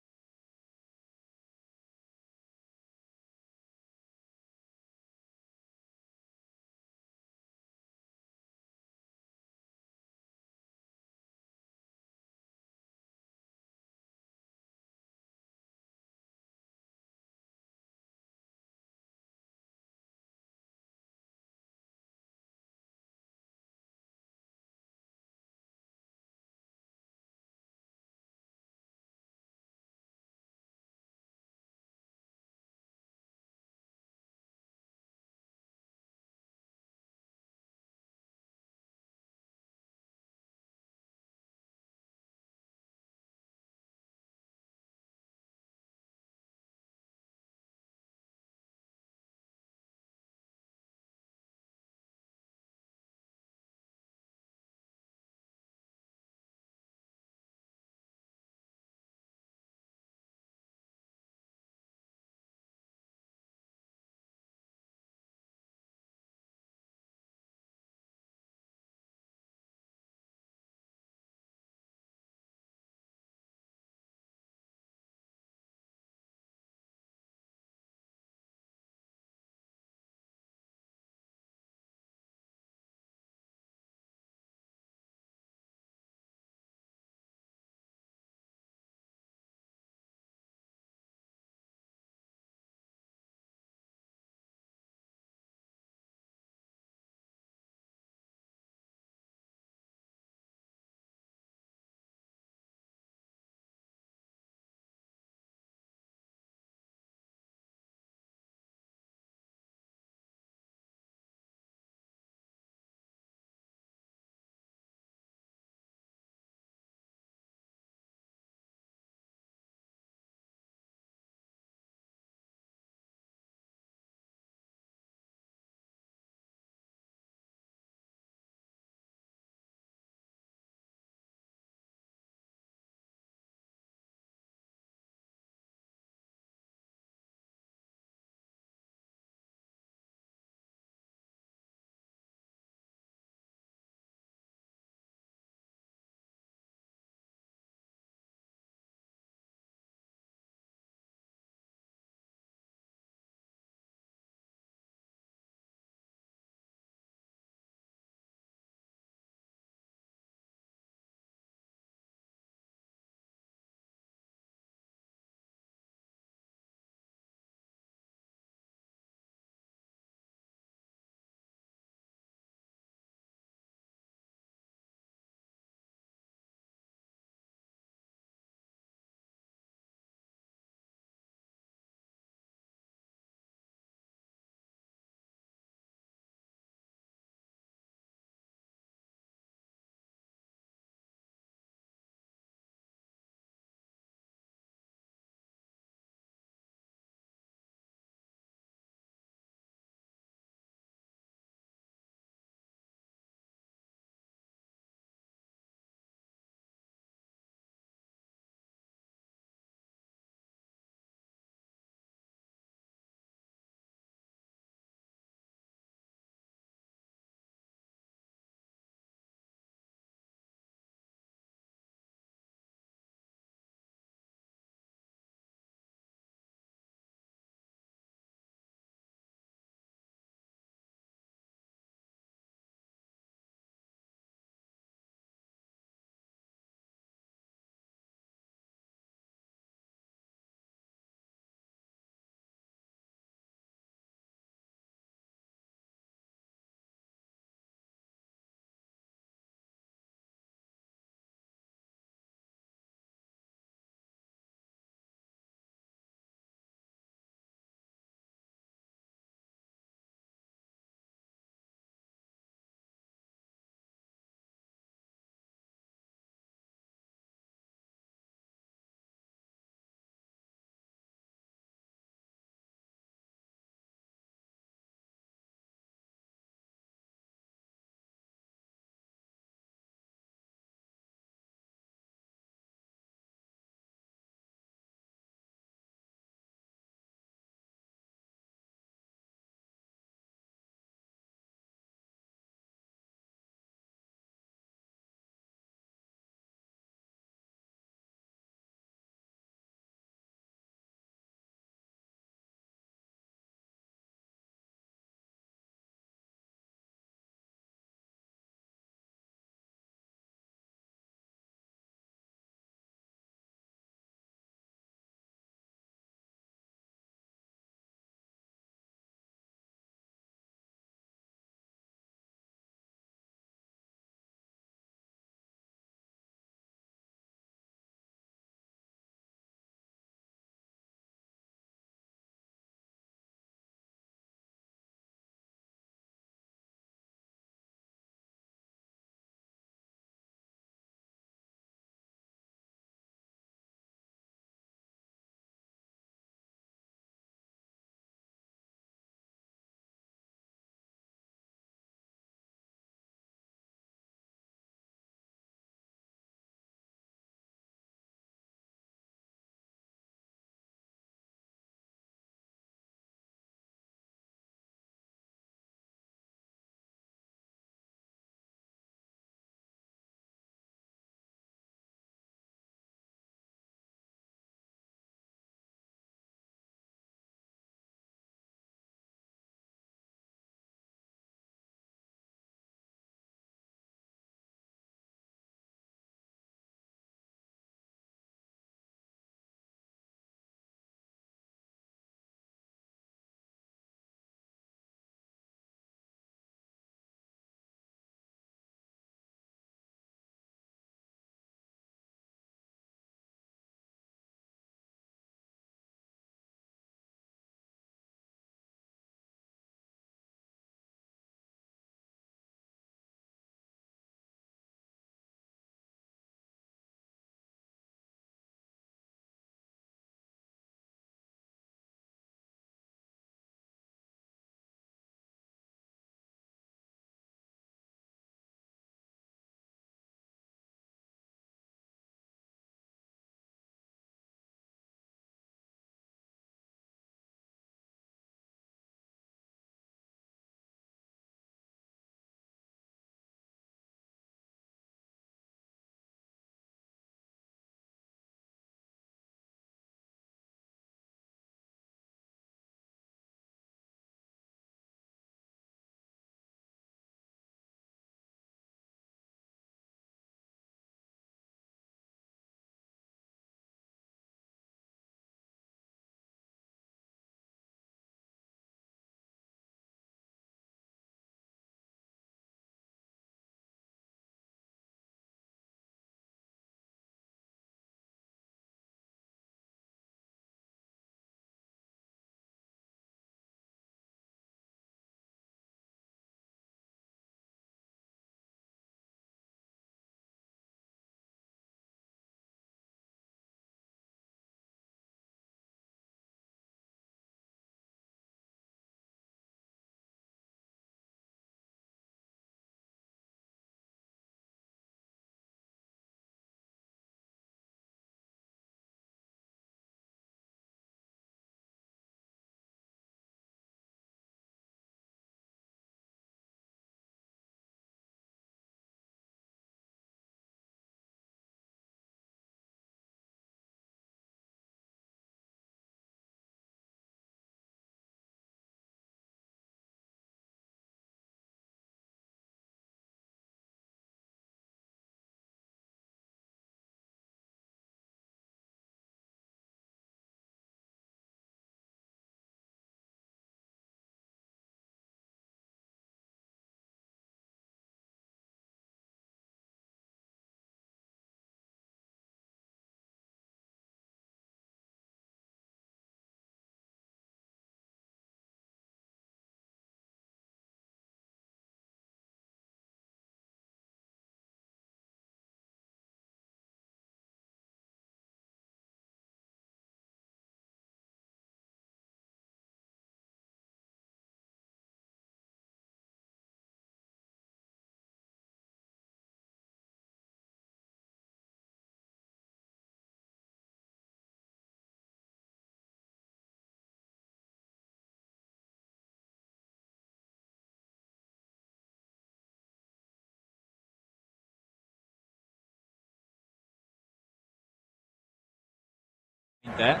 there.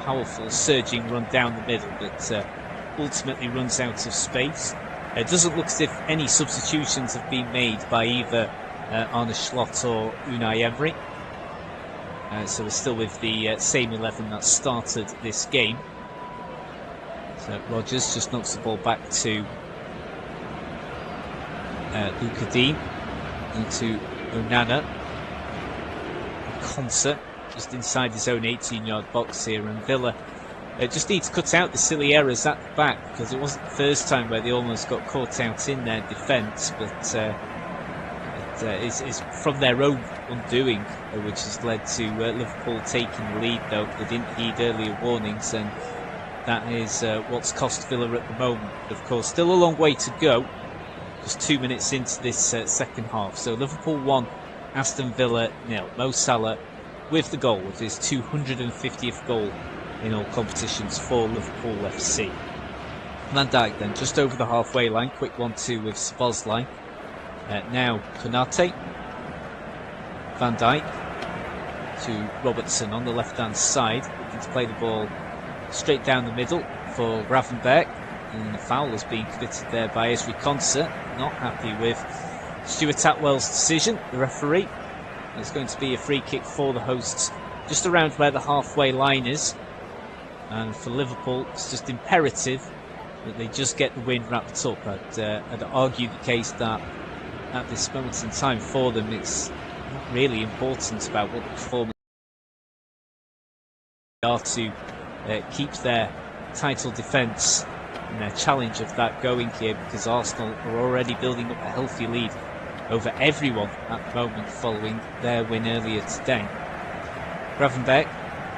Powerful surging run down the middle, but ultimately runs out of space. It doesn't look as if any substitutions have been made by either Arne Slot or Unai Emery. So we're still with the same 11 that started this game. So Rodgers just knocks the ball back to Luca Dean into Onana. Concert just inside his own 18-yard box here, and Villa just need to cut out the silly errors at the back, because it wasn't the first time where they almost got caught out in their defence, but it's from their own undoing, which has led to Liverpool taking the lead. Though they didn't heed earlier warnings, and that is what's cost Villa at the moment. Of course, still a long way to go, just 2 minutes into this second half. So Liverpool 1, Aston Villa 0. Mo Salah with the goal, with his 250th goal in all competitions for Liverpool FC. Van Dijk then just over the halfway line, quick 1-2 with Szoboszlai. Now Konate, Van Dijk to Robertson on the left hand side, looking to play the ball straight down the middle for Gravenberch, and the foul is being committed there by Ezri Konsa. Not happy with Stuart Atwell's decision, the referee. There's going to be a free kick for the hosts just around where the halfway line is. And for Liverpool, it's just imperative that they just get the win wrapped up. I'd argue the case that at this moment in time for them, it's not really important about what the performance are to keep their title defence and their challenge of that going here, because Arsenal are already building up a healthy lead over everyone at the moment following their win earlier today. Gravenberch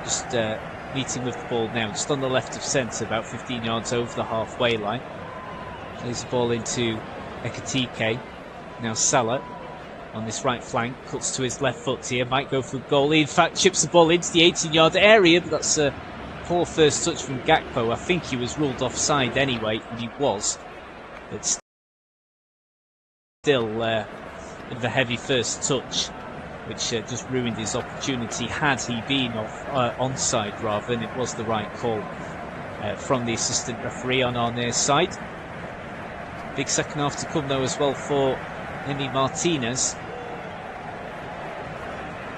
just meeting with the ball now, just on the left of centre, about 15 yards over the halfway line. Plays the ball into Ekitike. Now Salah on this right flank, cuts to his left foot here, might go for the goal. He in fact chips the ball into the 18-yard area, but that's a poor first touch from Gakpo. I think he was ruled offside anyway, and he was. But still the heavy first touch, which just ruined his opportunity had he been onside rather, and it was the right call from the assistant referee on Arne's side. Big second half to come though as well for Emi Martinez.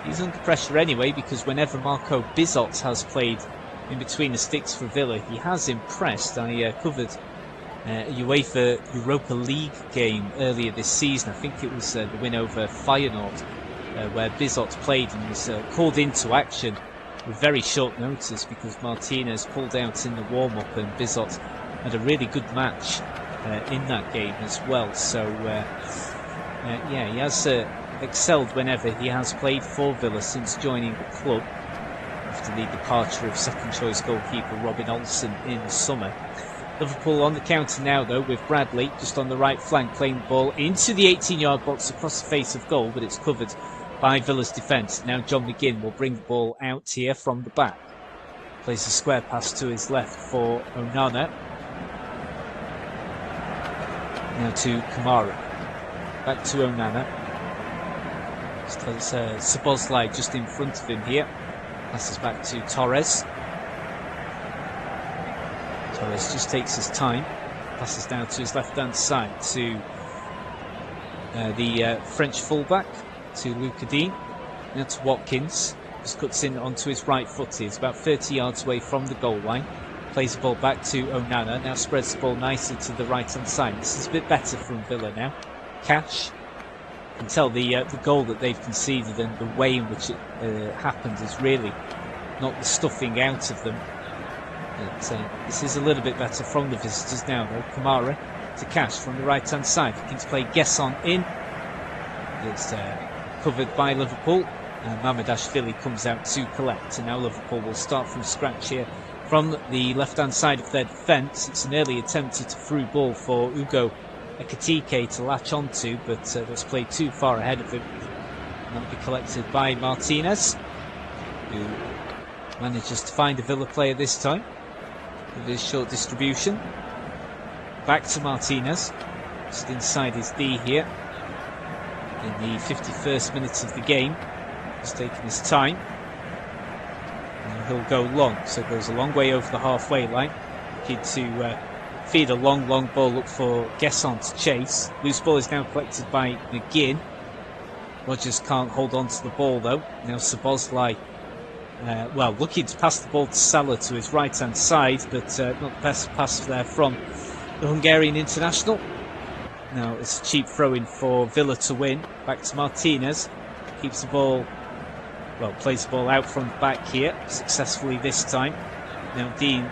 He's under pressure anyway, because whenever Marco Bizot has played in between the sticks for Villa, he has impressed. I covered a UEFA Europa League game earlier this season. I think it was the win over Feyenoord, where Bizot played and was called into action with very short notice, because Martinez pulled out in the warm-up, and Bizot had a really good match in that game as well. So yeah, he has excelled whenever he has played for Villa since joining the club, after the departure of second choice goalkeeper Robin Olsen in the summer. Liverpool on the counter now though, with Bradley just on the right flank, playing the ball into the 18-yard box across the face of goal, but it's covered by Villa's defence. Now John McGinn will bring the ball out here from the back. Plays a square pass to his left for Onana. Now to Kamara. Back to Onana. Szoboszlai just in front of him here. Passes back to Torres. Torres just takes his time. Passes down to his left-hand side to the French fullback, to Luca Dean. Now to Watkins. Just cuts in onto his right foot. He's about 30 yards away from the goal line. Plays the ball back to Onana. Now spreads the ball nicely to the right-hand side. This is a bit better from Villa now. Cash. You can tell the goal that they've conceded and the way in which it happened is really not the stuffing out of them. But this is a little bit better from the visitors now though. Kamara to Cash from the right-hand side. Looking to play Gesson in. It's covered by Liverpool. And Mamardashvili comes out to collect. And now Liverpool will start from scratch here from the left-hand side of their defence. It's an early attempt at a through ball for Ugo Ekitike to latch onto, but that's played too far ahead of him. And that'll be collected by Martinez, who manages to find a Villa player this time with his short distribution. Back to Martinez, just inside his D here in the 51st minute of the game. He's taking his time. And And he'll go long, so it goes a long way over the halfway line. Looking to feed a long ball, look for Gesson to chase. Loose ball is now collected by McGinn. Rodgers can't hold on to the ball though. Now Szoboszlai, looking to pass the ball to Salah to his right hand side, but not the best pass there from the Hungarian international. Now it's a cheap throw in for Villa to win. Back to Martinez. Keeps the ball, plays the ball out from the back here, successfully this time. Now Dean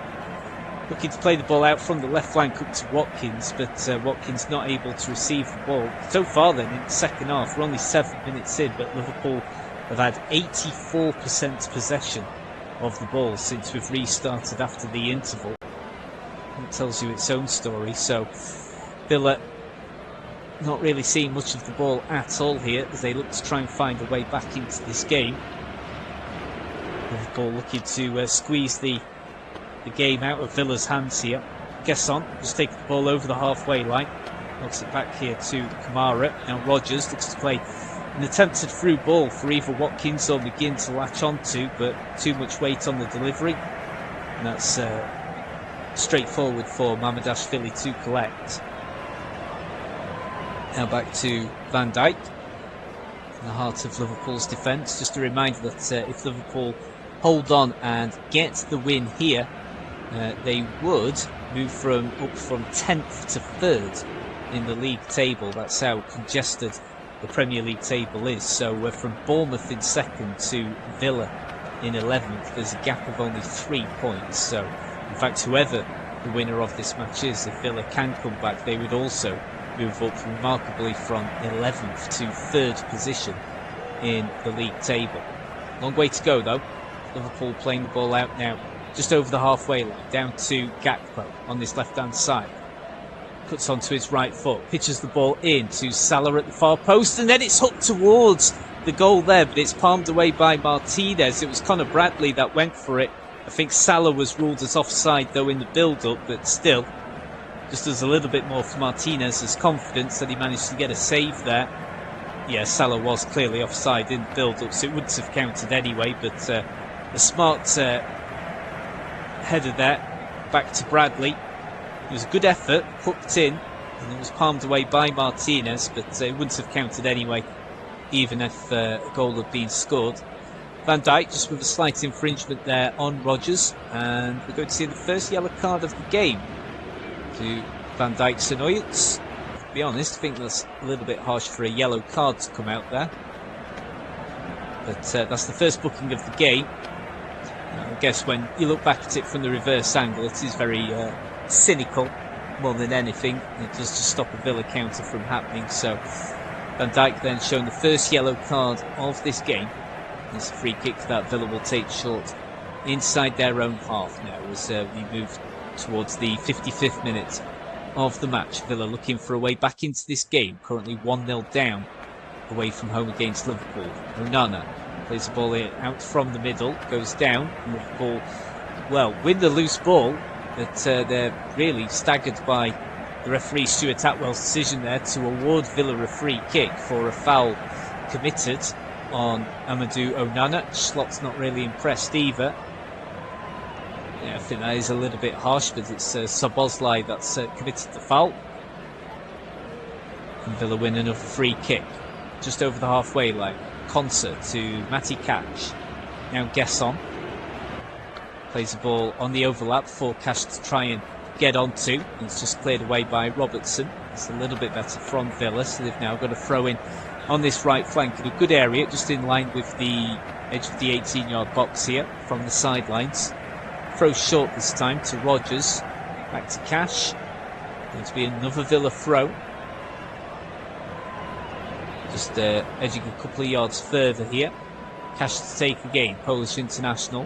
looking to play the ball out from the left flank up to Watkins, but Watkins not able to receive the ball. So far then, in the second half, we're only 7 minutes in, but Liverpool have had 84% possession of the ball since we've restarted after the interval. It tells you its own story. So Villa not really seeing much of the ball at all here as they look to try and find a way back into this game. Liverpool looking to squeeze the game out of Villa's hands here. Gesson just taking the ball over the halfway line. Knocks it back here to Kamara. Now Rodgers looks to play an attempted through ball for either Watkins or McGinn to latch onto, but too much weight on the delivery. And that's straightforward for Mamardashvili to collect. Now back to Van Dijk in the heart of Liverpool's defence. Just a reminder that if Liverpool hold on and get the win here, they would move up from 10th to 3rd in the league table. That's how congested the Premier League table is. So we're from Bournemouth in 2nd to Villa in 11th. There's a gap of only 3 points. So in fact, whoever the winner of this match is, if Villa can come back, they would also move up remarkably from 11th to 3rd position in the league table. Long way to go though. Liverpool playing the ball out now just over the halfway line, down to Gakpo on this left hand side. Cuts onto his right foot, pitches the ball in to Salah at the far post, and then it's hooked towards the goal there, but it's palmed away by Martinez. It was Conor Bradley that went for it. I think Salah was ruled as offside though in the build-up, but still, just as a little bit more for Martinez's confidence that he managed to get a save there. Yeah, Salah was clearly offside in the build-up, so it wouldn't have counted anyway, but a smart header there, back to Bradley. It was a good effort, hooked in, and it was palmed away by Martinez, but it wouldn't have counted anyway, even if a goal had been scored. Van Dijk just with a slight infringement there on Rodgers, and we're going to see the first yellow card of the game to Van Dijk's annoyance. To be honest, I think that's a little bit harsh for a yellow card to come out there, but that's the first booking of the game. I guess when you look back at it from the reverse angle, it is very cynical more than anything. It does just stop a Villa counter from happening. So Van Dijk then shown the first yellow card of this game. It's a free kick that Villa will take short inside their own half now as we move towards the 55th minute of the match. Villa looking for a way back into this game, currently 1-0 down away from home against Liverpool. Onana plays the ball out from the middle, goes down, and Liverpool, win the loose ball, but they're really staggered by the referee Stuart Atwell's decision there to award Villa a free kick for a foul committed on Amadou Onana. Slot's not really impressed either. Yeah, I think that is a little bit harsh, but it's Szoboszlai that's committed the foul. And Villa win another free kick just over the halfway line. Concert to Matty Cash. Now Gesson plays the ball on the overlap for Cash to try and get onto. And it's just cleared away by Robertson. It's a little bit better from Villa, so they've now got a throw in on this right flank in a good area, just in line with the edge of the 18-yard box here from the sidelines. Throw short this time to Rodgers. Back to Cash. Going to be another Villa throw. Just edging a couple of yards further here. Cash to take again, Polish international.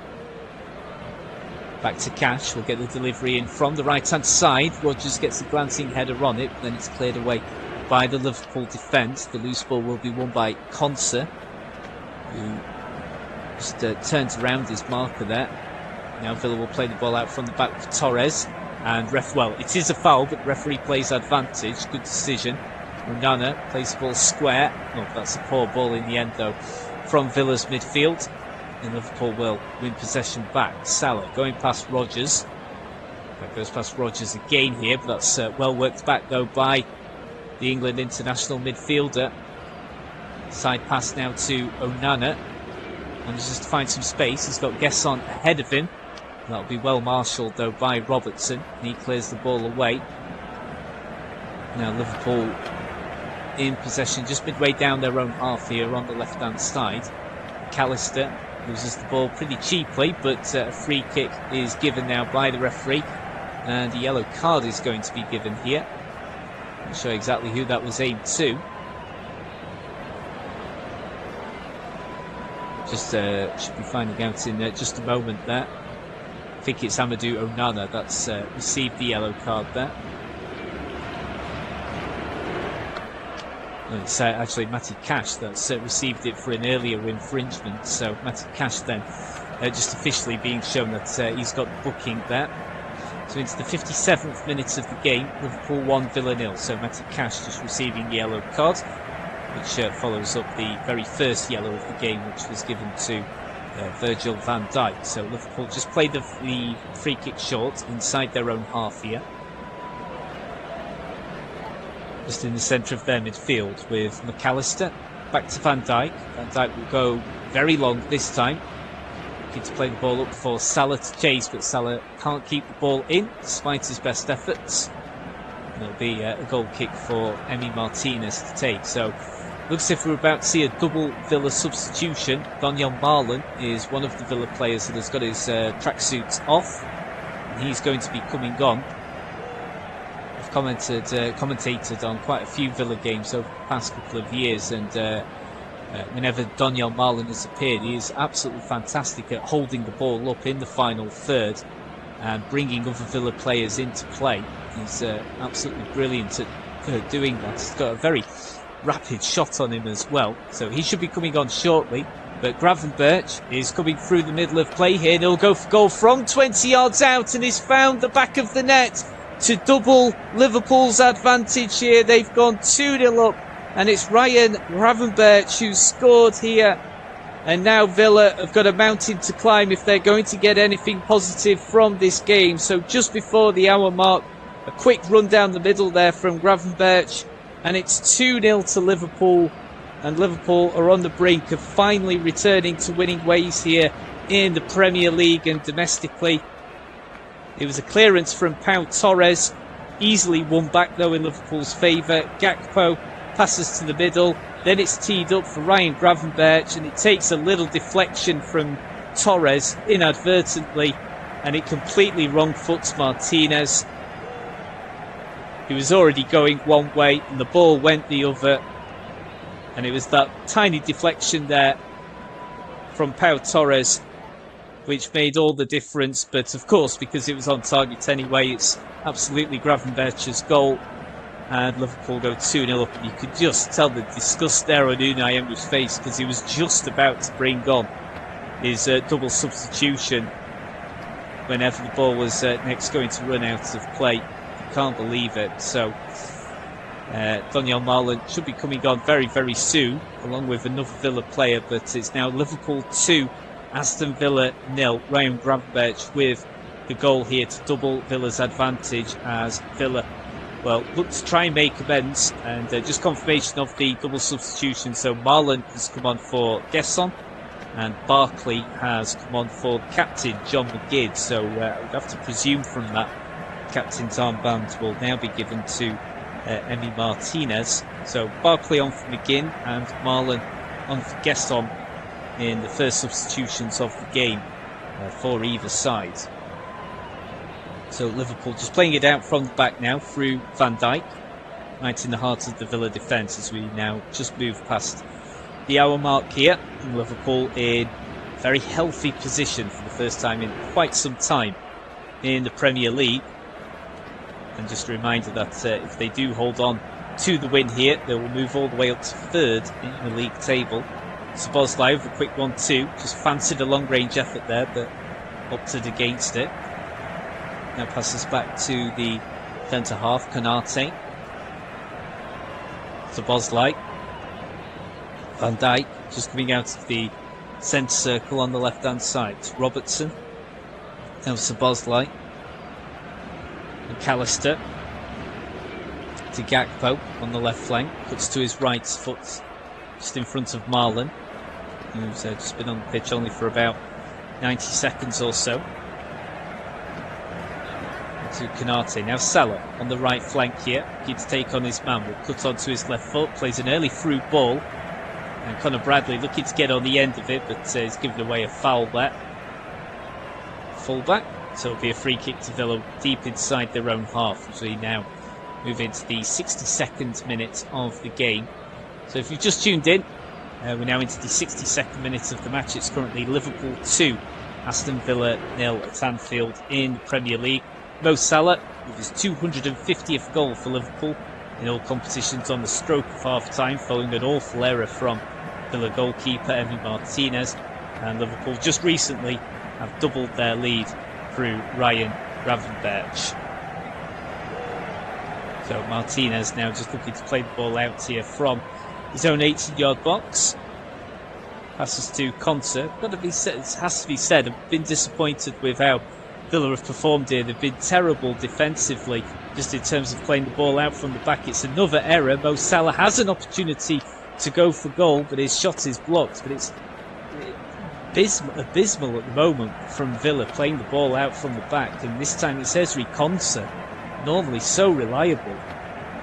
Back to Cash, we'll get the delivery in from the right hand side. Rodgers gets a glancing header on it, but then it's cleared away by the Liverpool defence. The loose ball will be won by Concert, who just turns around his marker there. Now Villa will play the ball out from the back for Torres. And it is a foul, but the referee plays advantage. Good decision. Onana plays the ball square. Oh, that's a poor ball in the end though from Villa's midfield. And Liverpool will win possession back. Salah going past Rodgers. That goes past Rodgers again here, but that's well worked back though by the England international midfielder. Side pass now to Onana. And just to find some space, he's got Gesson ahead of him. That'll be well marshalled though by Robertson. And he clears the ball away. Now Liverpool in possession just midway down their own half here on the left hand side. McAllister loses the ball pretty cheaply, but a free kick is given now by the referee, and a yellow card is going to be given here. Not sure exactly who that was aimed to. Just should be finding out in just a moment there. I think it's Amadou Onana that's received the yellow card there. It's actually Matty Cash that's received it for an earlier infringement. So Matty Cash then just officially being shown that he's got the booking there. So into the 57th minute of the game, Liverpool 1, Villa 0. So Matty Cash just receiving the yellow card, which follows up the very first yellow of the game, which was given to Virgil van Dijk. So Liverpool just played the free kick short inside their own half here. Just in the centre of their midfield with McAllister. Back to Van Dijk. Van Dijk will go very long this time. Looking to play the ball up for Salah to chase, but Salah can't keep the ball in despite his best efforts. And it'll be a goal kick for Emi Martinez to take. So looks as if we're about to see a double Villa substitution. Daniel Marlon is one of the Villa players that has got his tracksuits off. And he's going to be coming on. Commentated on quite a few Villa games over the past couple of years, and whenever Daniel Marlon has appeared, he is absolutely fantastic at holding the ball up in the final third and bringing other Villa players into play. He's absolutely brilliant at doing that. He's got a very rapid shot on him as well, so he should be coming on shortly. But Gravenberch is coming through the middle of play here, and he'll go for goal from 20 yards out, and he's found the back of the net to double Liverpool's advantage here. They've gone 2-0 up, and it's Ryan Gravenberch who's scored here. And now Villa have got a mountain to climb if they're going to get anything positive from this game. So just before the hour mark, a quick run down the middle there from Gravenberch, and it's 2-0 to Liverpool. And Liverpool are on the brink of finally returning to winning ways here in the Premier League and domestically. It was a clearance from Pau Torres, easily won back though in Liverpool's favour. Gakpo passes to the middle, then it's teed up for Ryan Gravenberch, and it takes a little deflection from Torres inadvertently, and it completely wrong foots Martinez. He was already going one way and the ball went the other, and it was that tiny deflection there from Pau Torres which made all the difference. But of course, because it was on target anyway, it's absolutely Gravenberch's goal, and Liverpool go 2-0 up. And you could just tell the disgust there on Unai Emery's face, because he was just about to bring on his double substitution whenever the ball was next going to run out of play. You can't believe it. So Daniel Marlon should be coming on very, very soon, along with another Villa player. But it's now Liverpool 2, Aston Villa 0. Ryan Gravenberch with the goal here to double Villa's advantage, as Villa, well, look to try and make amends. And just confirmation of the double substitution. So Marlon has come on for Gesson, and Barkley has come on for the captain, John McGinn. So we'd have to presume from that captain's armband will now be given to Emi Martinez. So Barkley on for McGinn and Marlon on for Gesson in the first substitutions of the game for either side. So Liverpool just playing it out from the back now through Van Dijk, right in the heart of the Villa defence, as we now just move past the hour mark here. And Liverpool in very healthy position for the first time in quite some time in the Premier League. And just a reminder that if they do hold on to the win here, they will move all the way up to third in the league table. Szoboszlai with a quick 1-2, just fancied a long-range effort there, but opted against it. Now passes back to the centre half, Konate. Szoboszlai. Van Dijk just coming out of the centre circle on the left-hand side. Robertson. Now Szoboszlai. McAllister. To Gakpo on the left flank. Cuts to his right foot. Just in front of Marlon, who's just been on the pitch only for about 90 seconds or so. To Konate. Now Salah on the right flank here. Keen to take on his man. Will cut onto his left foot. Plays an early through ball. And Conor Bradley looking to get on the end of it, but he's given away a foul there. Fullback. So it'll be a free kick to Villa deep inside their own half as we now move into the 62nd minute of the game. So if you've just tuned in, we're now into the 62nd minute of the match. It's currently Liverpool 2, Aston Villa 0 at Anfield in the Premier League. Mo Salah with his 250th goal for Liverpool in all competitions on the stroke of half-time, following an awful error from Villa goalkeeper Emi Martinez. And Liverpool just recently have doubled their lead through Ryan Gravenberch. So Martinez now just looking to play the ball out here from his own 18-yard box. Passes to Konsa. It has to be said, I've been disappointed with how Villa have performed here. They've been terrible defensively, just in terms of playing the ball out from the back. It's another error. Mo Salah has an opportunity to go for goal, but his shot is blocked. But it's abysmal at the moment from Villa, playing the ball out from the back. And this time it's Ezri Konsa, normally so reliable.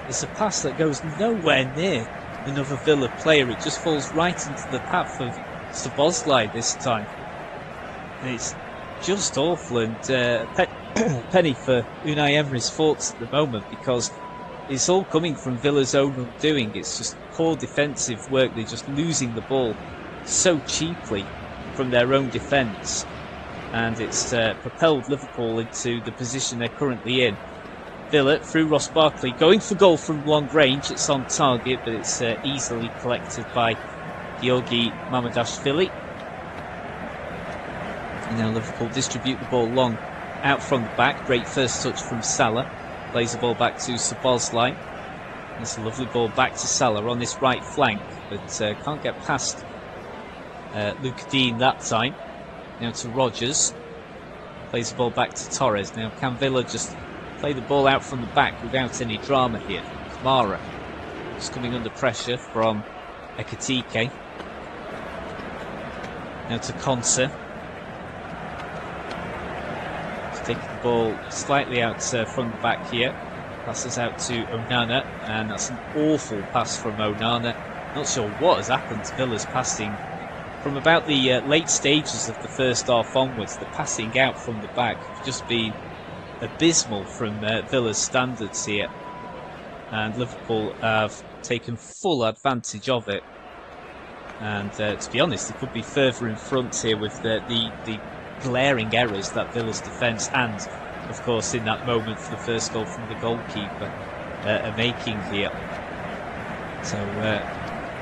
It's a pass that goes nowhere near another Villa player. It just falls right into the path of Szoboszlai this time. And it's just awful, and penny for Unai Emery's thoughts at the moment, because it's all coming from Villa's own undoing. It's just poor defensive work. They're just losing the ball so cheaply from their own defence, and it's propelled Liverpool into the position they're currently in. Villa through Ross Barkley, going for goal from long range. It's on target, but it's easily collected by Georgi Mamardashvili. And now Liverpool distribute the ball long out from the back. Great first touch from Salah. Plays the ball back to Szoboszlai. It's a lovely ball back to Salah on this right flank, but can't get past Luke Dean that time. Now to Rodgers. Plays the ball back to Torres. Now can Villa just play the ball out from the back without any drama here? Kamara just coming under pressure from Ekitike. Now to Konsa. Taking the ball slightly out from the back here. Passes out to Onana, and that's an awful pass from Onana. Not sure what has happened to Villa's passing from about the late stages of the first half onwards. The passing out from the back has just been abysmal from Villa's standards here, and Liverpool have taken full advantage of it. And to be honest, it could be further in front here with the glaring errors that Villa's defence and, of course, in that moment for the first goal from the goalkeeper are making here. So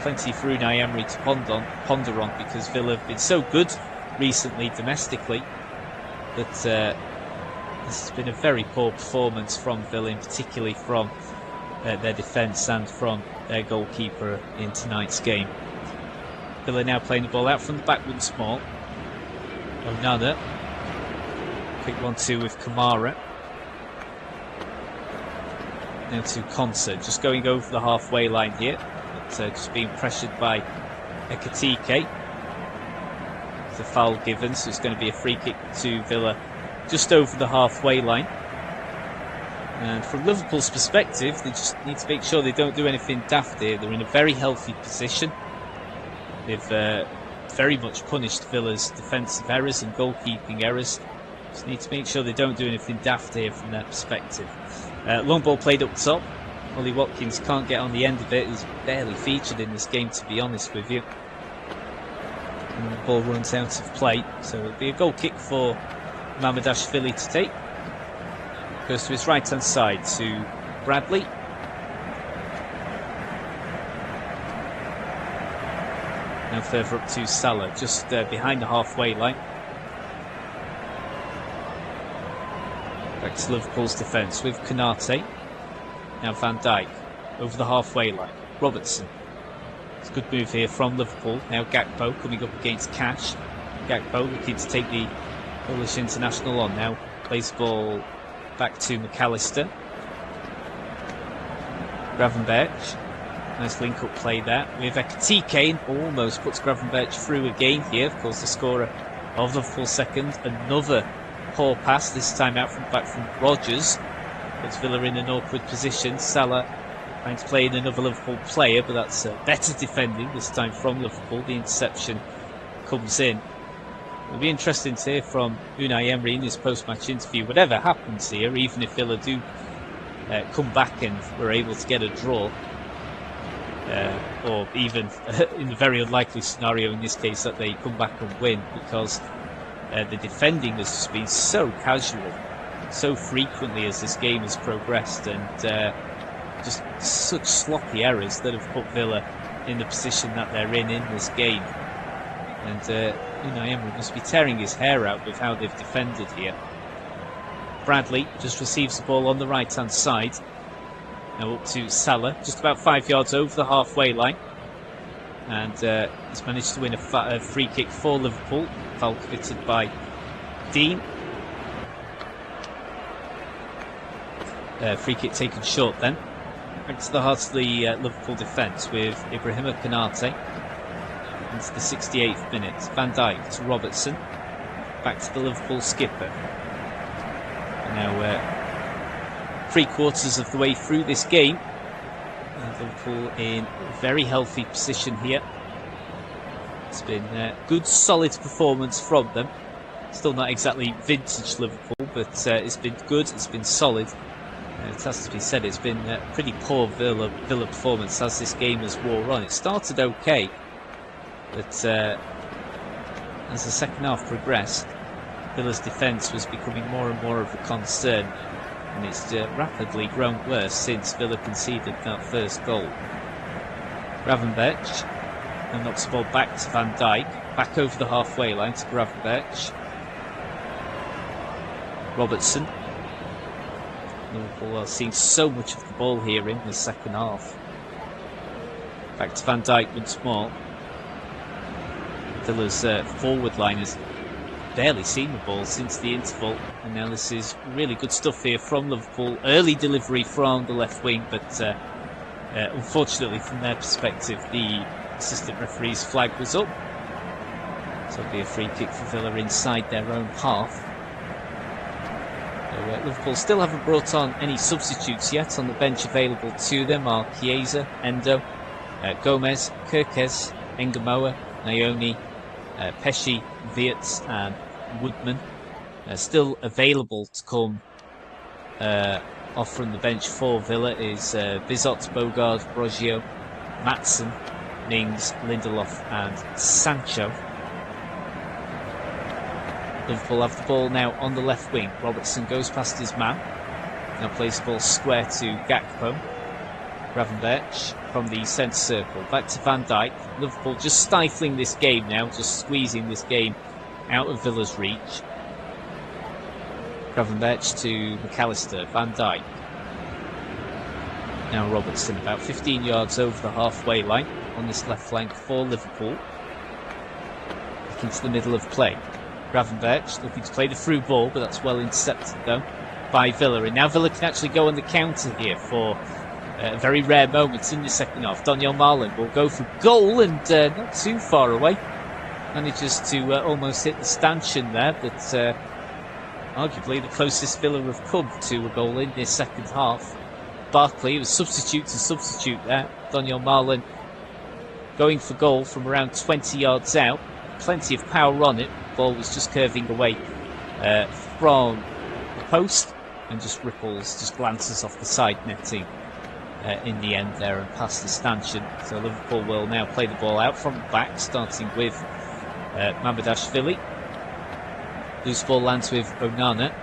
plenty for Unai Emery to ponder on, because Villa have been so good recently domestically, but this has been a very poor performance from Villa, particularly from their defence and from their goalkeeper in tonight's game. Villa now playing the ball out from the back once more. Onana. Quick 1-2 with Kamara. Now to Konsa, just going over the halfway line here, but just being pressured by Ekitike. It's a foul given, so it's going to be a free kick to Villa just over the halfway line. And from Liverpool's perspective, they just need to make sure they don't do anything daft here. They're in a very healthy position. They've very much punished Villa's defensive errors and goalkeeping errors. Just need to make sure they don't do anything daft here from their perspective. Long ball played up top. Ollie Watkins can't get on the end of it. He's barely featured in this game, to be honest with you. And the ball runs out of play, so it'll be a goal kick for Mamardashvili to take. Goes to his right hand side to Bradley. Now further up to Salah, just behind the halfway line. Back to Liverpool's defence with Konate. Now Van Dijk over the halfway line. Robertson. It's a good move here from Liverpool. Now Gakpo coming up against Cash. Gakpo looking to take the Polish international on now. Plays the ball back to McAllister. Gravenberch. Nice link-up play there with Ekatike, almost puts Gravenberch through again here. Of course, the scorer of Liverpool second. Another poor pass, this time out from back from Rodgers. Puts Villa in an awkward position. Salah trying to play in another Liverpool player, but that's better defending this time from Liverpool. The interception comes in. It'll be interesting to hear from Unai Emery in his post-match interview. Whatever happens here, even if Villa do come back and we're able to get a draw, or even in the very unlikely scenario in this case that they come back and win, because the defending has just been so casual, so frequently as this game has progressed, and just such sloppy errors that have put Villa in the position that they're in this game. And Unai Emery must be tearing his hair out with how they've defended here. Bradley just receives the ball on the right hand side. Now up to Salah, just about 5 yards over the halfway line. And he's managed to win a free kick for Liverpool. Foul committed by Dean. Free kick taken short then. Back to the heart of the Liverpool defence with Ibrahima Konate. Into the 68th minute. Van Dijk to Robertson. Back to the Liverpool skipper. Now 3/4 of the way through this game. Liverpool in a very healthy position here. It's been a good solid performance from them. Still not exactly vintage Liverpool, but it's been good, it's been solid. It has to be said, it's been a pretty poor Villa performance as this game has wore on. It started okay, but as the second half progressed, Villa's defence was becoming more and more of a concern, and it's rapidly grown worse since Villa conceded that first goal. Gravenberch and knocks the ball back to Van Dijk, back over the halfway line to Gravenberch. Robertson. Liverpool are seeing so much of the ball here in the second half. Back to Van Dijk once more. Villa's forward line has barely seen the ball since the interval, and now this is really good stuff here from Liverpool. Early delivery from the left wing, but unfortunately from their perspective the assistant referee's flag was up, so it'll be a free kick for Villa inside their own half. So, Liverpool still haven't brought on any substitutes yet. On the bench available to them are Chiesa, Endo, Gomez, Kirkes, Engamoa, Naoni, Pesci, Wirtz and Woodman. Still available to come off from the bench for Villa is Bizot, Bogard, Broggio, Matson, Mings, Lindelof and Sancho. Liverpool have the ball now on the left wing. Robertson goes past his man. Now plays the ball square to Gakpo. Gravenberch from the centre circle. Back to Van Dijk. Liverpool just stifling this game now. Just squeezing this game out of Villa's reach. Gravenberch to McAllister. Van Dijk. Now Robertson about 15 yards over the halfway line on this left flank for Liverpool. Back into the middle of play. Gravenberch looking to play the through ball, but that's well intercepted though by Villa. And now Villa can actually go on the counter here for a very rare moment in the second half. Daniel Marlin will go for goal, and not too far away. Manages to almost hit the stanchion there, but arguably the closest Villa have come to a goal in this second half. Barkley was substitute to substitute there. Daniel Marlin going for goal from around 20 yards out. Plenty of power on it. Ball was just curving away from the post and just ripples, just glances off the side netting in the end there and past the stanchion. So Liverpool will now play the ball out from the back, starting with Mamardashvili. Loose ball lands with Onana,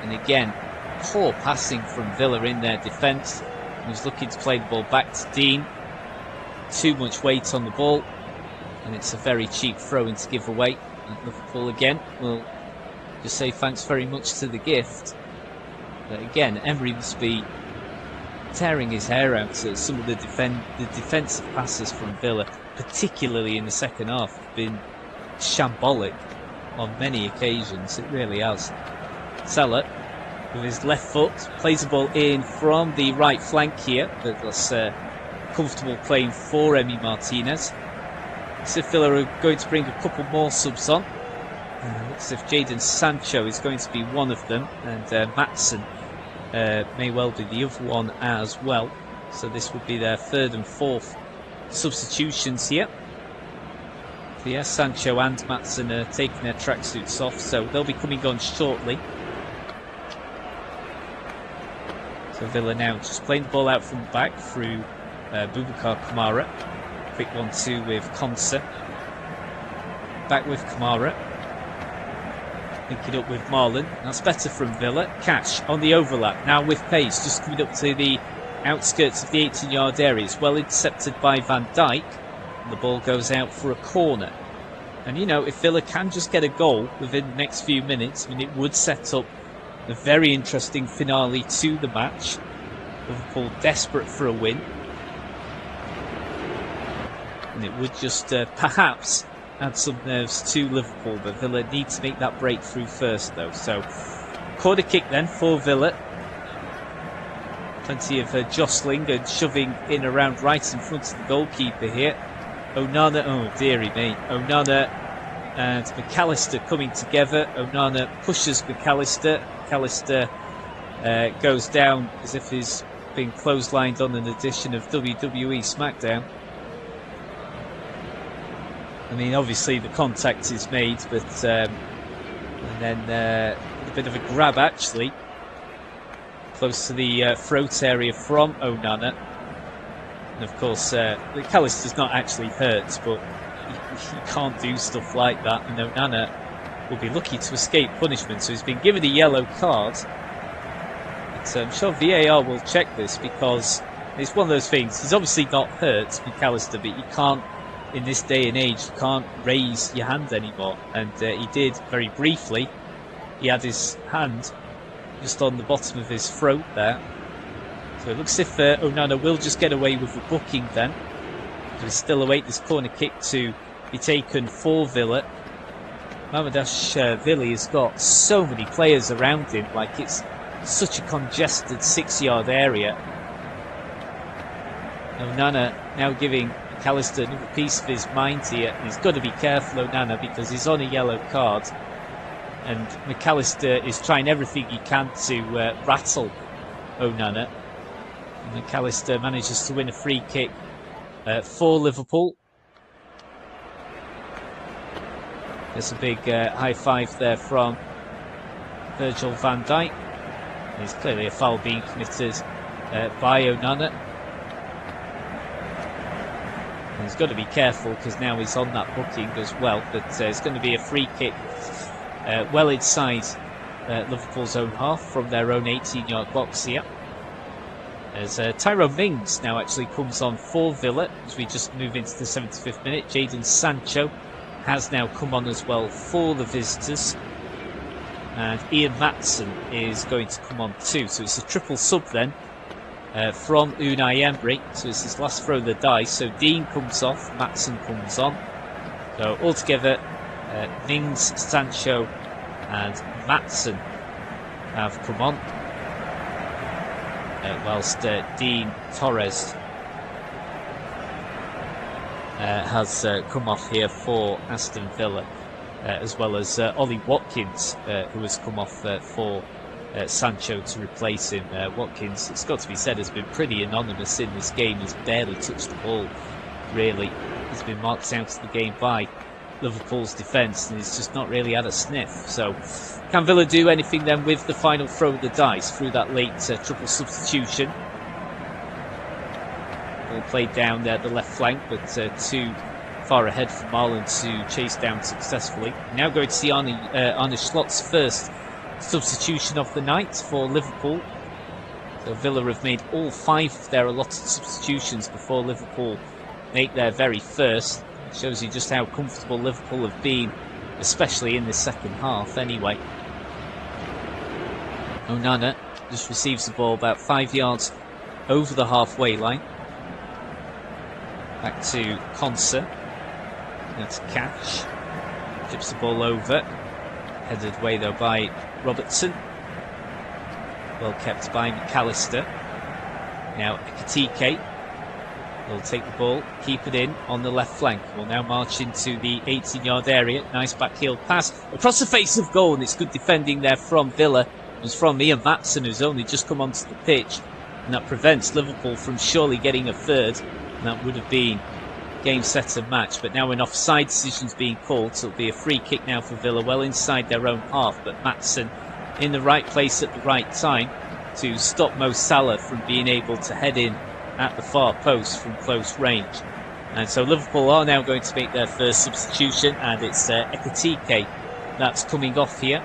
and again poor passing from Villa in their defence. He was looking to play the ball back to Dean. Too much weight on the ball, and it's a very cheap throw-in to give away. And Liverpool again will just say thanks very much to the gift. But again, Emery must be tearing his hair out. So some of the defensive passes from Villa, particularly in the second half, have been shambolic on many occasions. It really has. Salah, with his left foot, plays the ball in from the right flank here. But that's comfortable playing for Emi Martinez. So Villa are going to bring a couple more subs on. Looks as if Jadon Sancho is going to be one of them, and Maatsen may well be the other one as well. So this would be their third and fourth substitutions here. So yes, Sancho and Maatsen are taking their tracksuits off, so they'll be coming on shortly. So Villa now just playing the ball out from the back through Boubacar Kamara. Quick 1-2 with Konsa. Back with Kamara. Linking up with Marlon. That's better from Villa. Cash on the overlap. Now with pace. Just coming up to the outskirts of the 18-yard area. It's well intercepted by Van Dijk. And the ball goes out for a corner. And you know, if Villa can just get a goal within the next few minutes, I mean, it would set up a very interesting finale to the match. Liverpool desperate for a win. And it would just perhaps add some nerves to Liverpool, but Villa need to make that breakthrough first though. So corner kick then for Villa. Plenty of jostling and shoving in around right in front of the goalkeeper here. Onana, oh dearie me, Onana and McAllister coming together. Onana pushes McAllister. McAllister goes down as if he's being clotheslined on an edition of WWE SmackDown. I mean, obviously the contact is made, but and then a bit of a grab actually, close to the throat area from Onana. And of course, McAllister's not actually hurt, but he can't do stuff like that. And Onana will be lucky to escape punishment, so he's been given a yellow card. But I'm sure VAR will check this because it's one of those things. He's obviously not hurt, McAllister, but you can't. In this day and age, you can't raise your hand anymore, and he did very briefly. He had his hand just on the bottom of his throat there. So it looks as if Onana will just get away with the booking then. So we still await this corner kick to be taken for Villa. Mamadash Vili has got so many players around him, like it's such a congested 6-yard area. Onana now giving McAllister another piece of his mind here. He's got to be careful, Onana, because he's on a yellow card, and McAllister is trying everything he can to rattle Onana. And McAllister manages to win a free kick for Liverpool. There's a big high five there from Virgil van Dijk. There's clearly a foul being committed by Onana. He's got to be careful because now he's on that booking as well. But it's going to be a free kick well inside Liverpool's own half from their own 18-yard box here. As Tyrone Mings now actually comes on for Villa as we just move into the 75th minute. Jadon Sancho has now come on as well for the visitors. And Ian Maatsen is going to come on too. So it's a triple sub then. From Unai Emery, so it's his last throw of the dice. So Dean comes off, Maatsen comes on. So altogether, Mings, Sancho, and Maatsen have come on, whilst Dean Torres has come off here for Aston Villa, as well as Ollie Watkins, who has come off for Sancho to replace him. Watkins, it's got to be said, has been pretty anonymous in this game. He's barely touched the ball, really. He's been marked out of the game by Liverpool's defence, and he's just not really had a sniff. So, can Villa do anything then with the final throw of the dice through that late triple substitution? Ball played down there at the left flank, but too far ahead for Marlon to chase down successfully. Now going to see Arne Slot's first substitution of the night for Liverpool. So Villa have made all 5 of their allotted substitutions before Liverpool make their very first. It shows you just how comfortable Liverpool have been, especially in the second half anyway. Onana just receives the ball about 5 yards over the halfway line. Back to Conser. Now to Cash. Flips the ball over. Headed away though by Robertson. Well kept by McAllister. Now Ekitike will take the ball, keep it in on the left flank. Will now march into the 18-yard area. Nice backheel pass across the face of goal, and it's good defending there from Villa. It was from Ian Matson, who's only just come onto the pitch, and that prevents Liverpool from surely getting a third, and that would have been game, set and match. But now an offside decision's being called, so it'll be a free kick now for Villa, well inside their own half, but Matson in the right place at the right time to stop Mo Salah from being able to head in at the far post from close range. And so Liverpool are now going to make their first substitution, and it's Ekitike that's coming off here.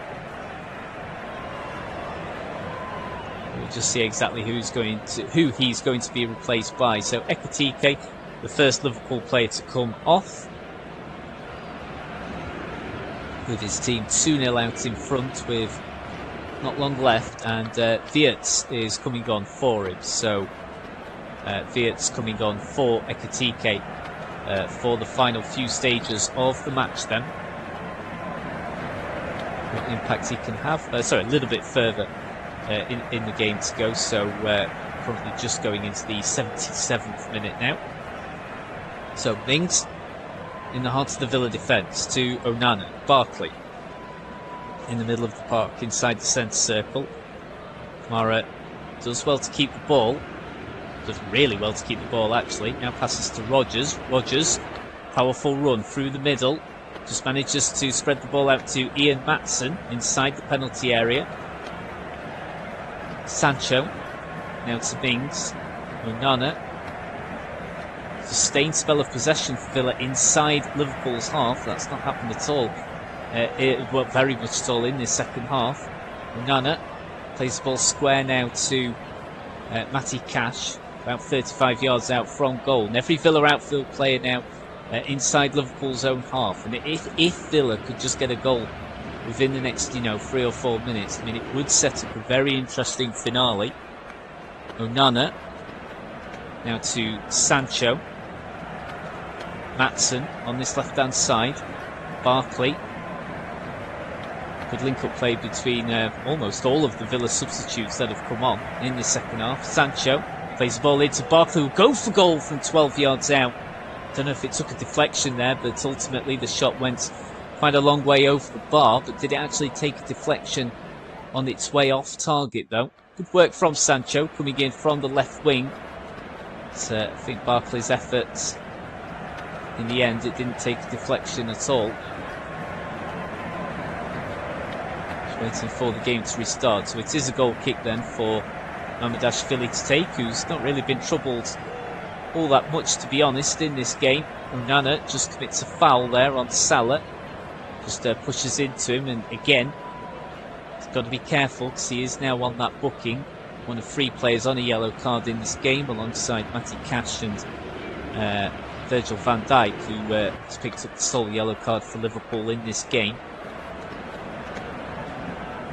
We'll just see exactly who he's going to be replaced by. So Ekitike, the first Liverpool player to come off, with his team 2-0 out in front with not long left, and Wirtz is coming on for him. So Wirtz coming on for Ekitike for the final few stages of the match then. What impact he can have. Sorry, a little bit further in the game to go. So currently just going into the 77th minute now. So Mings in the heart of the Villa defence to Onana. Barkley in the middle of the park inside the centre circle. Kamara does well to keep the ball. Does really well to keep the ball actually. Now passes to Rodgers. Rodgers, powerful run through the middle. Just manages to spread the ball out to Ian Matson inside the penalty area. Sancho. Now to Mings. Onana. Sustained spell of possession for Villa inside Liverpool's half. That's not happened at all. Well, very much at all in this second half. Onana plays the ball square now to Matty Cash, about 35 yards out from goal. And every Villa outfield player now inside Liverpool's own half. And if Villa could just get a goal within the next 3 or 4 minutes, I mean, it would set up a very interesting finale. Onana now to Sancho. Matson on this left-hand side. Barkley. Good link-up play between almost all of the Villa substitutes that have come on in the second half. Sancho plays the ball into Barkley, who goes for goal from 12 yards out. Don't know if it took a deflection there, but ultimately the shot went quite a long way over the bar. But did it actually take a deflection on its way off target, though? Good work from Sancho, coming in from the left wing. But, I think Barkley's efforts, in the end, it didn't take a deflection at all. Waiting for the game to restart. So it is a goal kick then for Mamardashvili to take, who's not really been troubled all that much, to be honest, in this game. Onana just commits a foul there on Salah. Just pushes into him, and again, he's got to be careful because he is now on that booking. One of 3 players on a yellow card in this game, alongside Matty Cash and Virgil van Dijk, who has picked up the sole yellow card for Liverpool in this game.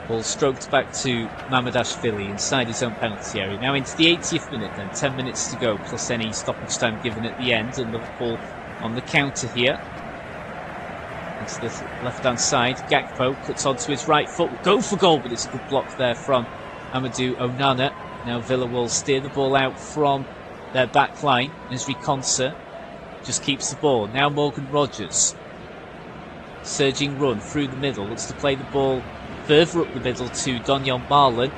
Ball stroked back to Mamardashvili inside his own penalty area. Now into the 80th minute then, 10 minutes to go, plus any stoppage time given at the end, and Liverpool on the counter here. Into the left-hand side, Gakpo cuts onto his right foot, will go for goal, but it's a good block there from Amadou Onana. Now Villa will steer the ball out from their back line. Esri Konsa just keeps the ball. Now Morgan Rodgers, surging run through the middle, looks to play the ball further up the middle to Donjon Marlon.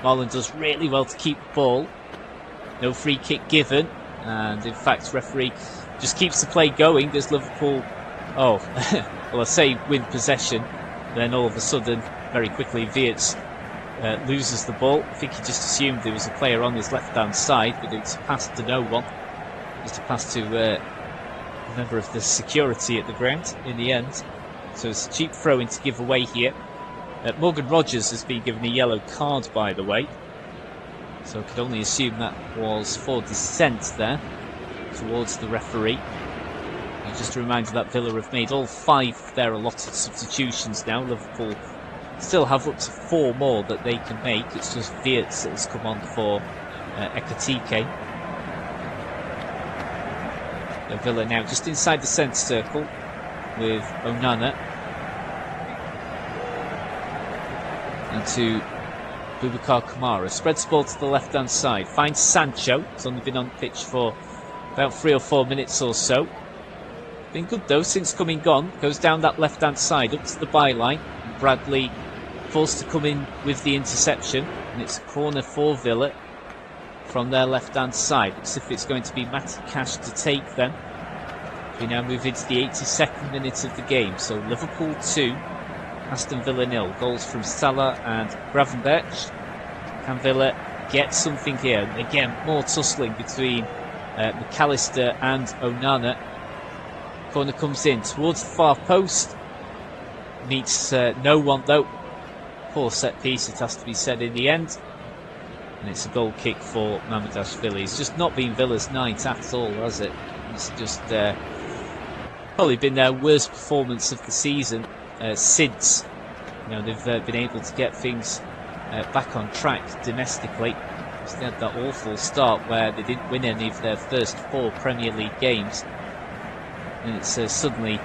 Marlon does really well to keep the ball. No free kick given, and in fact referee just keeps the play going as Liverpool, well I say win possession, then all of a sudden very quickly Wirtz loses the ball. I think he just assumed there was a player on his left hand side, but it's a pass to no one. Just a pass to a member of the security at the ground in the end. So it's a cheap throw in to give away here. Morgan Rodgers has been given a yellow card, by the way, so I could only assume that was for dissent there towards the referee. And just a reminder that Villa have made all 5 of their allotted substitutions now. Liverpool still have up to 4 more that they can make. It's just Wirtz that has come on for Ekatike. Villa now just inside the centre circle with Onana. And to Boubacar Kamara. Spreads the ball to the left-hand side. Finds Sancho. He's only been on the pitch for about 3 or 4 minutes or so. Been good though since coming on. Goes down that left-hand side up to the byline. Bradley forced to come in with the interception. And it's a corner for Villa from their left-hand side. Looks as if it's going to be Matty Cash to take them. We now move into the 82nd minute of the game. So Liverpool 2, Aston Villa 0. Goals from Salah and Gravenberch. Can Villa get something here? Again, more tussling between McAllister and Onana. Corner comes in towards the far post. Meets no one though. Poor set piece, it has to be said in the end. And it's a goal kick for Mamardashvili. It's just not been Villa's night at all, has it? It's just probably been their worst performance of the season since they've been able to get things back on track domestically. They had that awful start where they didn't win any of their first 4 Premier League games. And it's suddenly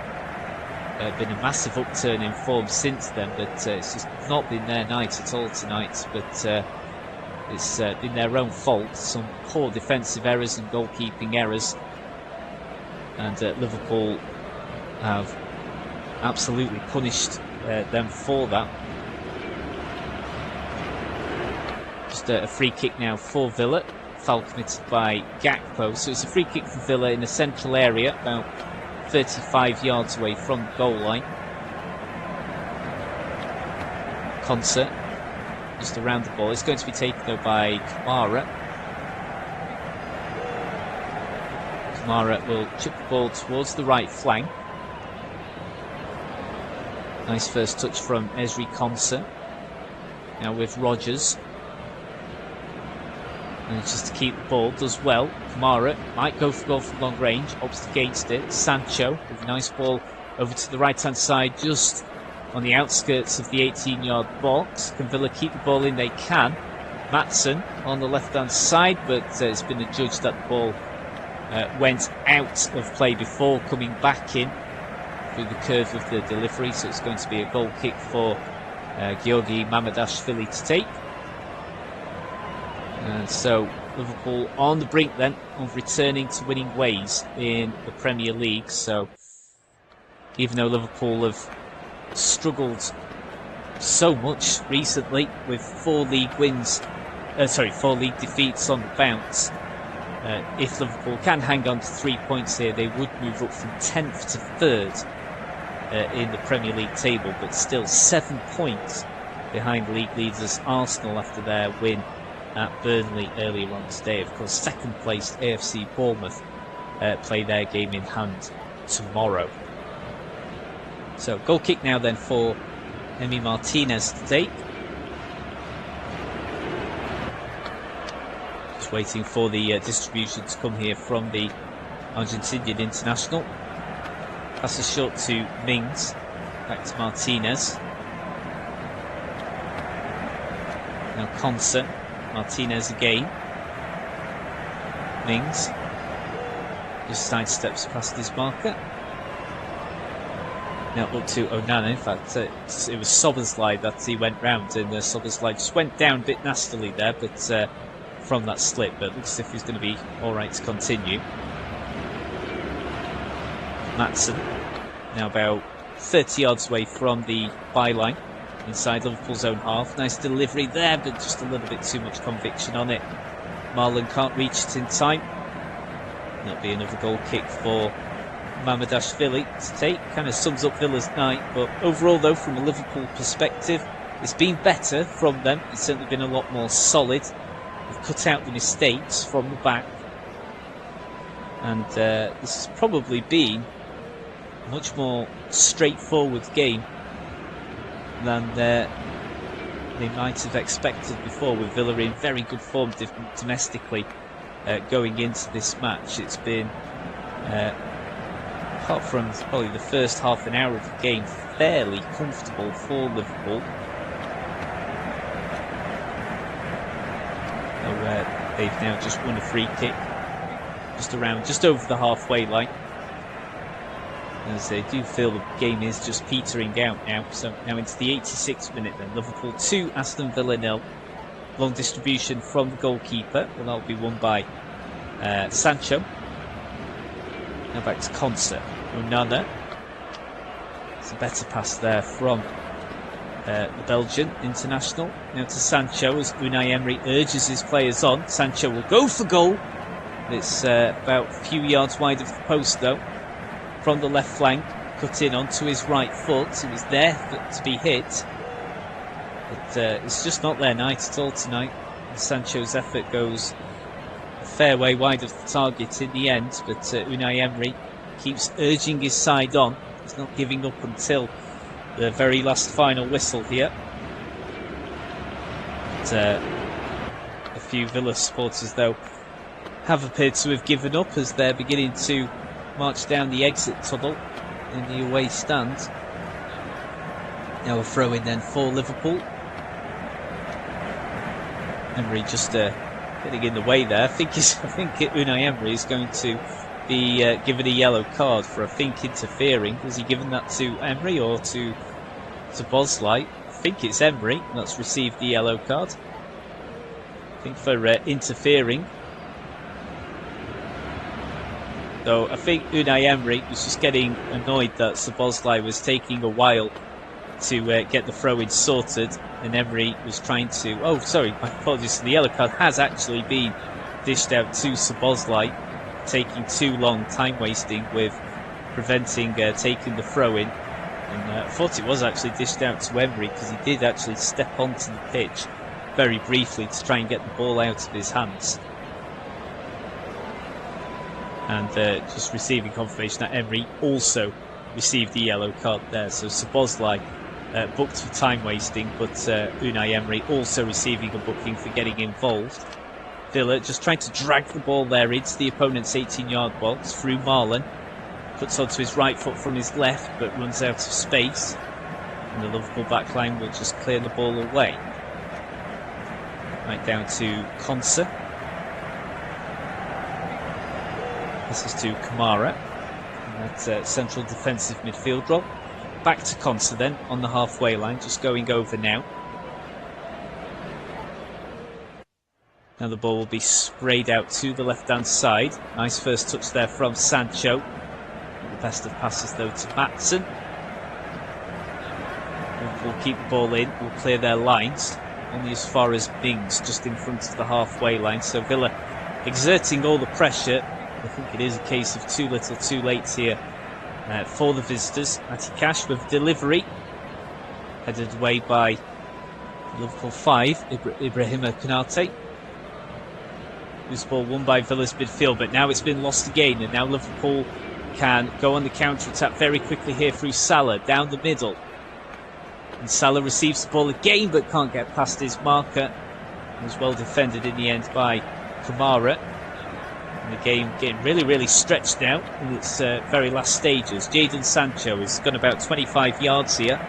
been a massive upturn in form since then, but it's just not been their night at all tonight. But it's been their own fault. Some poor defensive errors and goalkeeping errors, and Liverpool have absolutely punished them for that. Just a free kick now for Villa, foul committed by Gakpo. So it's a free kick for Villa in the central area, about 35 yards away from the goal line. Concert just around the ball. It's going to be taken though by Kamara. Kamara will chip the ball towards the right flank. Nice first touch from Ezri Konsa. Now with Rodgers. And just to keep the ball, does well. Kamara might go for goal from long range, opts against it. Sancho with a nice ball over to the right hand side, just on the outskirts of the 18-yard box. Can Villa keep the ball in? They can. Maatsen on the left hand side, but it's been adjudged that the ball went out of play before coming back in through the curve of the delivery, so it's going to be a goal kick for Georgi Mamardashvili to take. And so Liverpool on the brink then of returning to winning ways in the Premier League. So even though Liverpool have struggled so much recently with 4 league defeats on the bounce, if Liverpool can hang on to 3 points here, they would move up from 10th to 3rd in the Premier League table, but still 7 points behind league leaders Arsenal after their win at Burnley earlier on today. Of course, second placed AFC Bournemouth play their game in hand tomorrow. So goal kick now then for Emi Martinez to take. Just waiting for the distribution to come here from the Argentinian international. Passes short to Mings, back to Martinez. Now Konsa. Martinez again. Mings just sidesteps past his marker. Now up to Onana. In fact, it was Soberslide that he went round, and Soberslide just went down a bit nastily there, but from that slip. But looks as if he's going to be all right to continue. Maatsen now about 30 yards away from the byline, inside Liverpool's own half. Nice delivery there, but just a little bit too much conviction on it. Marlon can't reach it in time. That'll be another goal kick for Mamardashvili to take. Kind of sums up Villa's night, but overall though, from a Liverpool perspective, it's been better from them. It's certainly been a lot more solid. They've cut out the mistakes from the back, and this has probably been a much more straightforward game than they might have expected before, with Villa in very good form domestically going into this match. It's been, apart from probably the first half an hour of the game, fairly comfortable for Liverpool. They've now just won a free kick just over the halfway line. As they do feel the game is just petering out now. So now into the 86th minute then. Liverpool 2, Aston Villa 0. Long distribution from the goalkeeper. Well, that'll be won by Sancho. Now back to Konsa. Onana. It's a better pass there from the Belgian international. Now to Sancho as Unai Emery urges his players on. Sancho will go for goal. It's about a few yards wide of the post though. From the left flank, cut in onto his right foot. It was there to be hit. But it's just not their night at all tonight. Sancho's effort goes a fair way wide of the target in the end. But Unai Emery keeps urging his side on. He's not giving up until the very last final whistle here. But, a few Villa supporters though have appeared to have given up as they're beginning to march down the exit tunnel in the away stand. Now a throw in then for Liverpool. Emery just getting in the way there. I think Unai Emery is going to be given a yellow card for interfering. Was he given that to Emery or to Bosley? I think it's Emery that's received the yellow card. I think for interfering. So I think Unai Emery was just getting annoyed that Szoboszlai was taking a while to get the throw-in sorted, and Emery was trying to... Oh, sorry, my apologies. The yellow card has actually been dished out to Szoboszlai, taking too long, time-wasting with preventing taking the throw-in. And I thought it was actually dished out to Emery because he did actually step onto the pitch very briefly to try and get the ball out of his hands. And just receiving confirmation that Emery also received the yellow card there. So Szoboszlai booked for time wasting, but Unai Emery also receiving a booking for getting involved. Villa just trying to drag the ball there into the opponent's 18-yard box through Marlon. Cuts onto his right foot from his left, but runs out of space. And the Liverpool backline will just clear the ball away. Right down to Konsa. This is to Kamara, that central defensive midfield role. Back to Konsa then, on the halfway line, just going over now. Now the ball will be sprayed out to the left-hand side. Nice first touch there from Sancho. The best of passes though to Maatsen. We'll keep the ball in, we'll clear their lines. Only as far as Mings, just in front of the halfway line. So Villa exerting all the pressure. I think it is a case of too little too late here for the visitors. Matty Cash with delivery. Headed away by Liverpool 5, Ibrahima Konate. This ball won by Villa's midfield, but now it's been lost again. And now Liverpool can go on the counter-attack very quickly here through Salah, down the middle. And Salah receives the ball again, but can't get past his marker. It was well defended in the end by Kamara. And the game getting really stretched now in its very last stages. Jadon Sancho has gone about 25 yards here.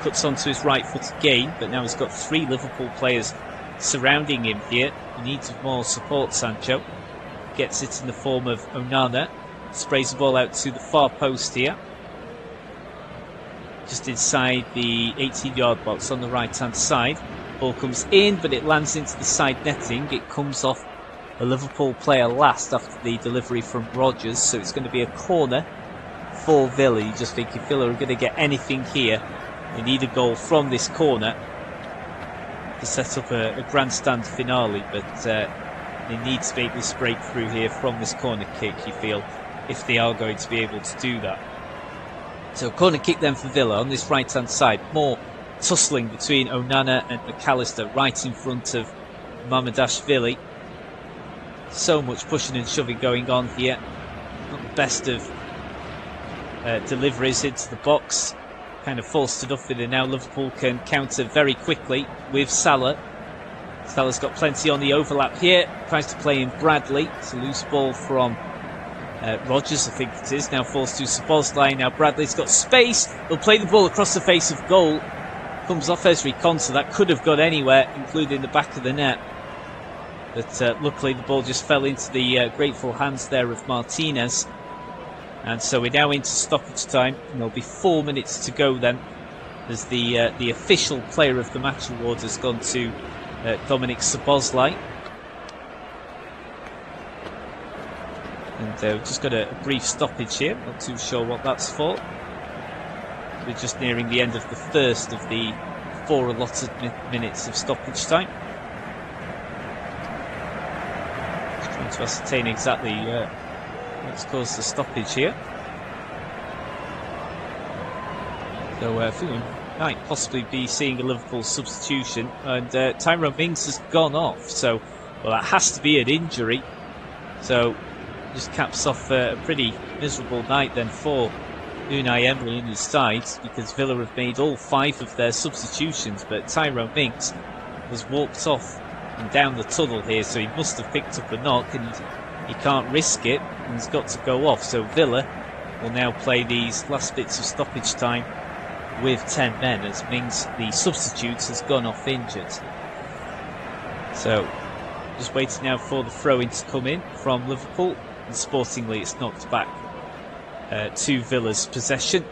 Cuts onto his right foot again, but now he's got 3 Liverpool players surrounding him here. He needs more support, Sancho. Gets it in the form of Onana. Sprays the ball out to the far post here. Just inside the 18-yard box on the right-hand side. Ball comes in, but it lands into the side netting. It comes off a Liverpool player last after the delivery from Rodgers, so it's going to be a corner for Villa. You just think if Villa are going to get anything here, they need a goal from this corner to set up a grandstand finale, but they need to make this breakthrough here from this corner kick, you feel, if they are going to be able to do that. So corner kick then for Villa on this right hand side. More tussling between Onana and McAllister right in front of Mamardashvili. So much pushing and shoving going on here. Not the best of deliveries into the box. Kind of forced enough in, and now Liverpool can counter very quickly with Salah. Salah's got plenty on the overlap here. Tries to play in Bradley. It's a loose ball from Rodgers, I think it is. Now falls to Szoboszlai. Now Bradley's got space. He'll play the ball across the face of goal. Comes off Ezri Konsa. That could have got anywhere, including the back of the net. But luckily the ball just fell into the grateful hands there of Martinez. And so we're now into stoppage time, and there'll be 4 minutes to go then, as the official player of the match award has gone to Dominik Szoboszlai. And we've just got a brief stoppage here, not too sure what that's for. We're just nearing the end of the first of the 4 allotted minutes of stoppage time. Just trying to ascertain exactly what's caused the stoppage here. So I think we might possibly be seeing a Liverpool substitution, and Tyrone Mings has gone off, so well, that has to be an injury. So just caps off a pretty miserable night then for Unai Emery and his side, because Villa have made all 5 of their substitutions, but Tyrone Mings has walked off and down the tunnel here, so he must have picked up a knock, and he can't risk it, and he's got to go off. So Villa will now play these last bits of stoppage time with 10 men, as Mings, the substitute, has gone off injured. So just waiting now for the throw-in to come in from Liverpool, and sportingly it's knocked back to Villa's possession,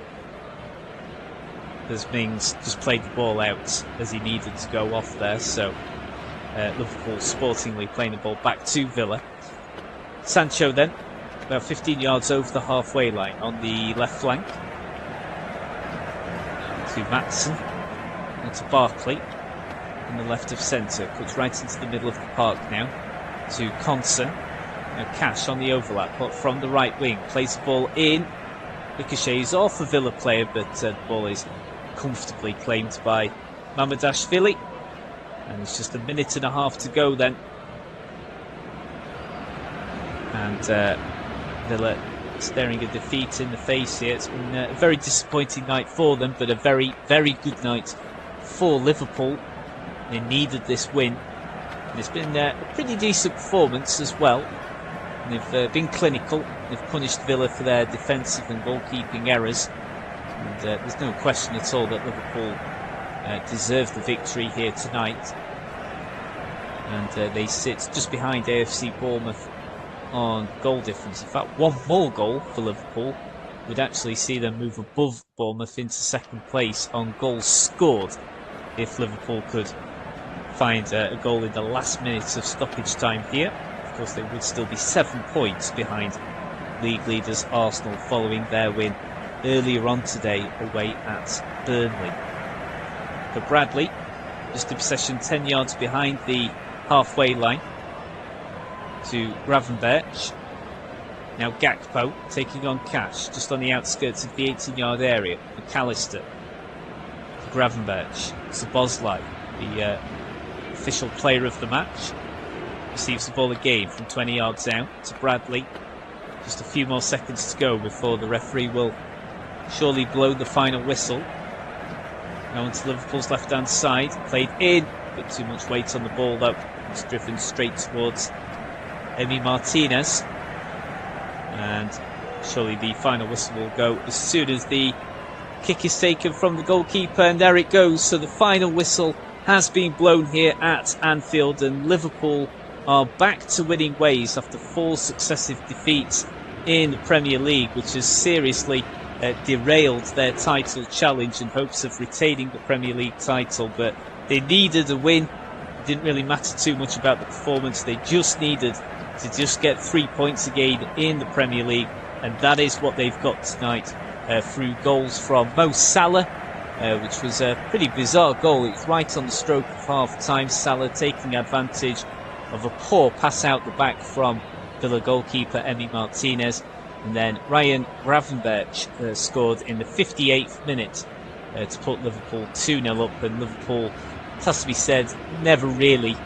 as Mings just played the ball out as he needed to go off there. So Liverpool sportingly playing the ball back to Villa. Sancho then, about 15 yards over the halfway line on the left flank, to Maatsen, and to Barkley in the left of centre, cuts right into the middle of the park now to Konsa. Cash on the overlap, but from the right wing, plays the ball in, ricochets off a Villa player, but the ball is comfortably claimed by Mamardashvili, and it's just a minute and a half to go then, and Villa staring a defeat in the face here. It's been a very disappointing night for them, but a very, very good night for Liverpool. They needed this win, and it's been a pretty decent performance as well. They've been clinical. They've punished Villa for their defensive and goalkeeping errors, and there's no question at all that Liverpool deserve the victory here tonight, and they sit just behind AFC Bournemouth on goal difference. In fact, one more goal for Liverpool would actually see them move above Bournemouth into second place on goals scored, if Liverpool could find a goal in the last minutes of stoppage time here. Of course, they would still be 7 points behind league leaders Arsenal following their win earlier on today away at Burnley. For Bradley, just in possession 10 yards behind the halfway line to Gravenberch. Now Gakpo taking on Cash just on the outskirts of the 18-yard area. McAllister to Gravenberch. Szoboszlai, the official player of the match, receives the ball again from 20 yards out to Bradley. Just a few more seconds to go before the referee will surely blow the final whistle. Now onto Liverpool's left-hand side, played in, a bit too much weight on the ball though. It's driven straight towards Emi Martinez, and surely the final whistle will go as soon as the kick is taken from the goalkeeper, and there it goes. So the final whistle has been blown here at Anfield, and Liverpool are back to winning ways after 4 successive defeats in the Premier League, which has seriously derailed their title challenge in hopes of retaining the Premier League title. But they needed a win. It didn't really matter too much about the performance. They just needed to just get 3 points again in the Premier League, and that is what they've got tonight through goals from Mo Salah, which was a pretty bizarre goal. It was right on the stroke of half-time. Salah taking advantage of a poor pass out the back from Villa goalkeeper Emi Martinez, and then Ryan Gravenberch scored in the 58th minute to put Liverpool 2-0 up, and Liverpool, it has to be said, never really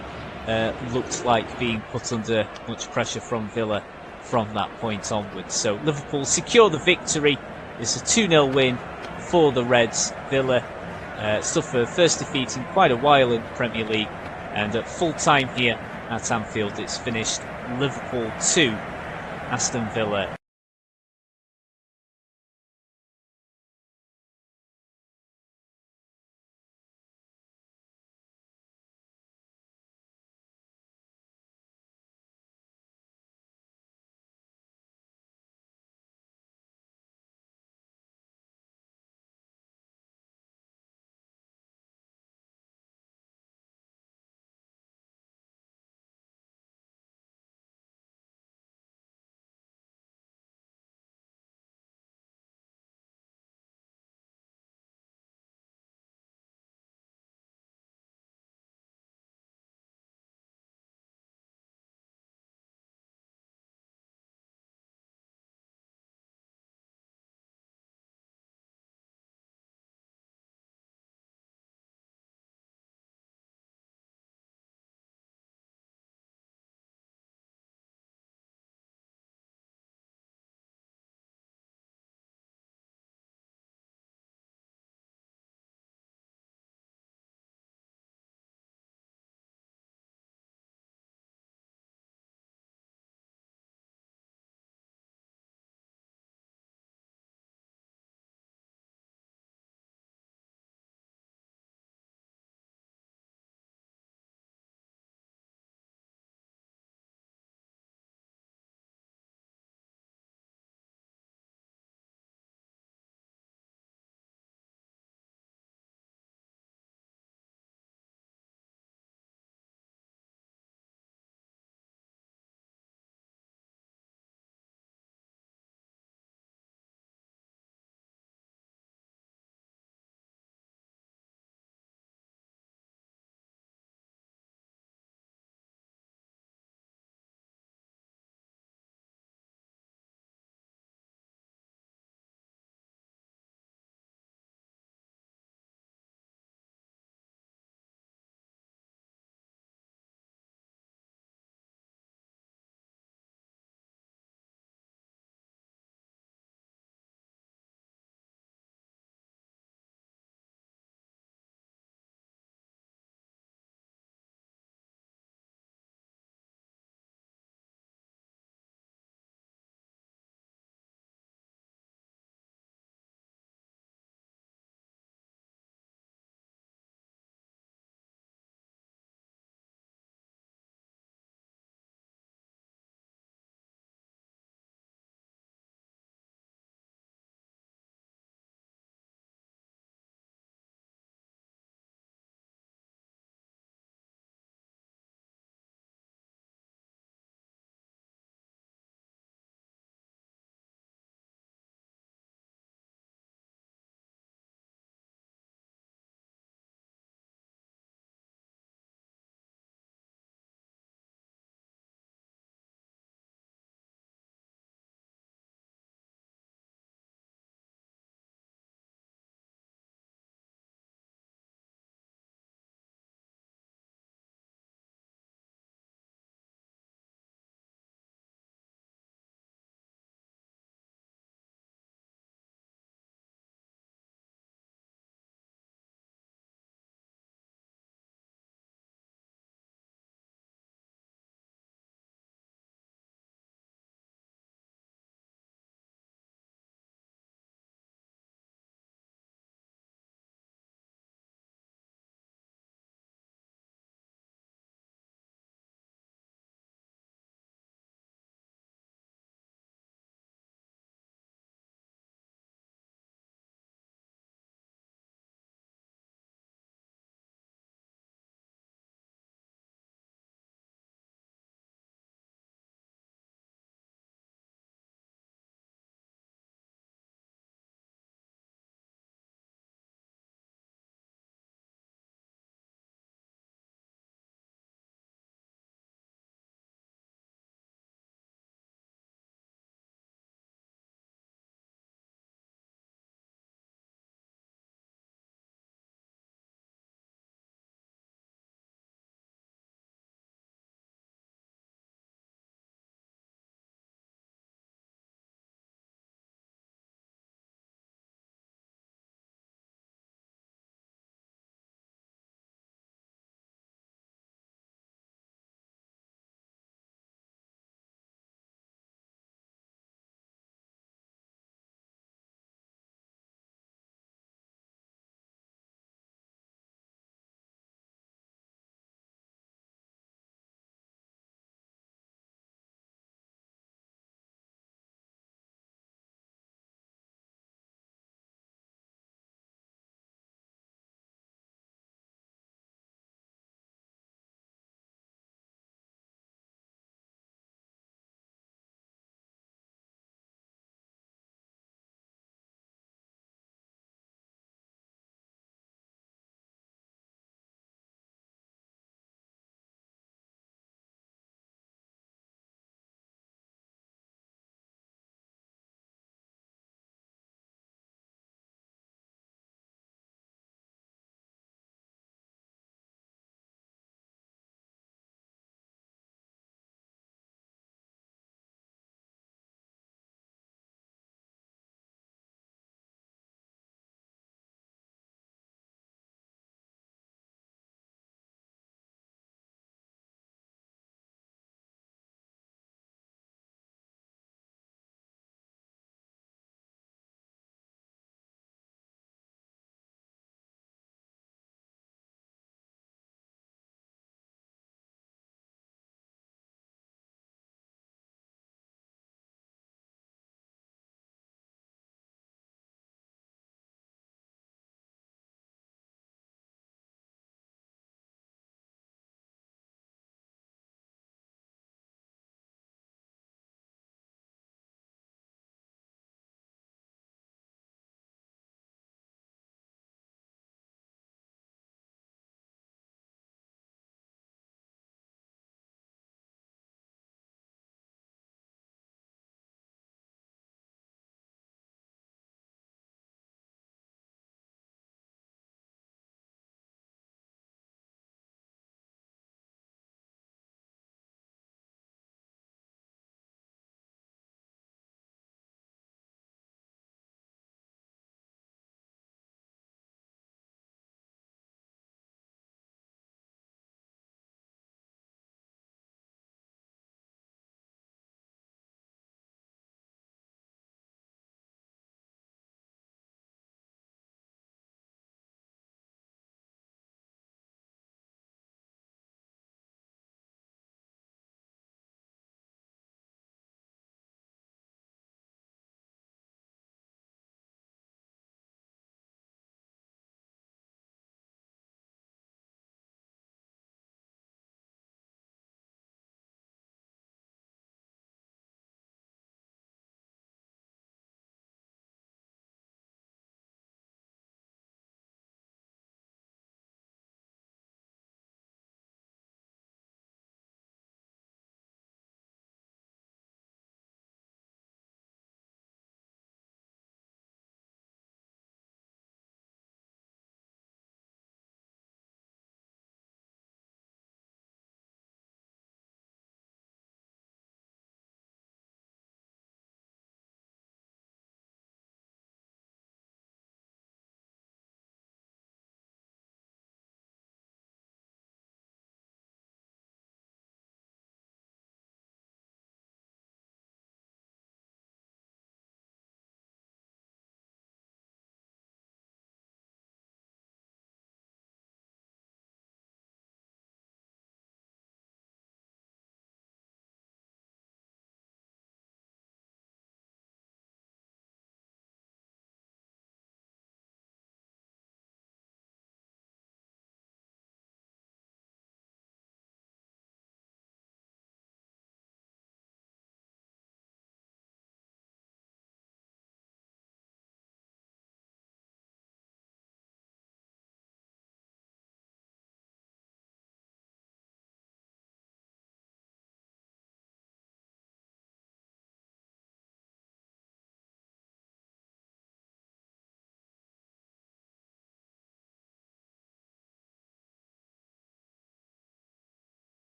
looked like being put under much pressure from Villa from that point onwards. So Liverpool secure the victory. It's a 2-0 win for the Reds. Villa suffer first defeat in quite a while in the Premier League, and at full time here at Anfield it's finished Liverpool 2, Aston Villa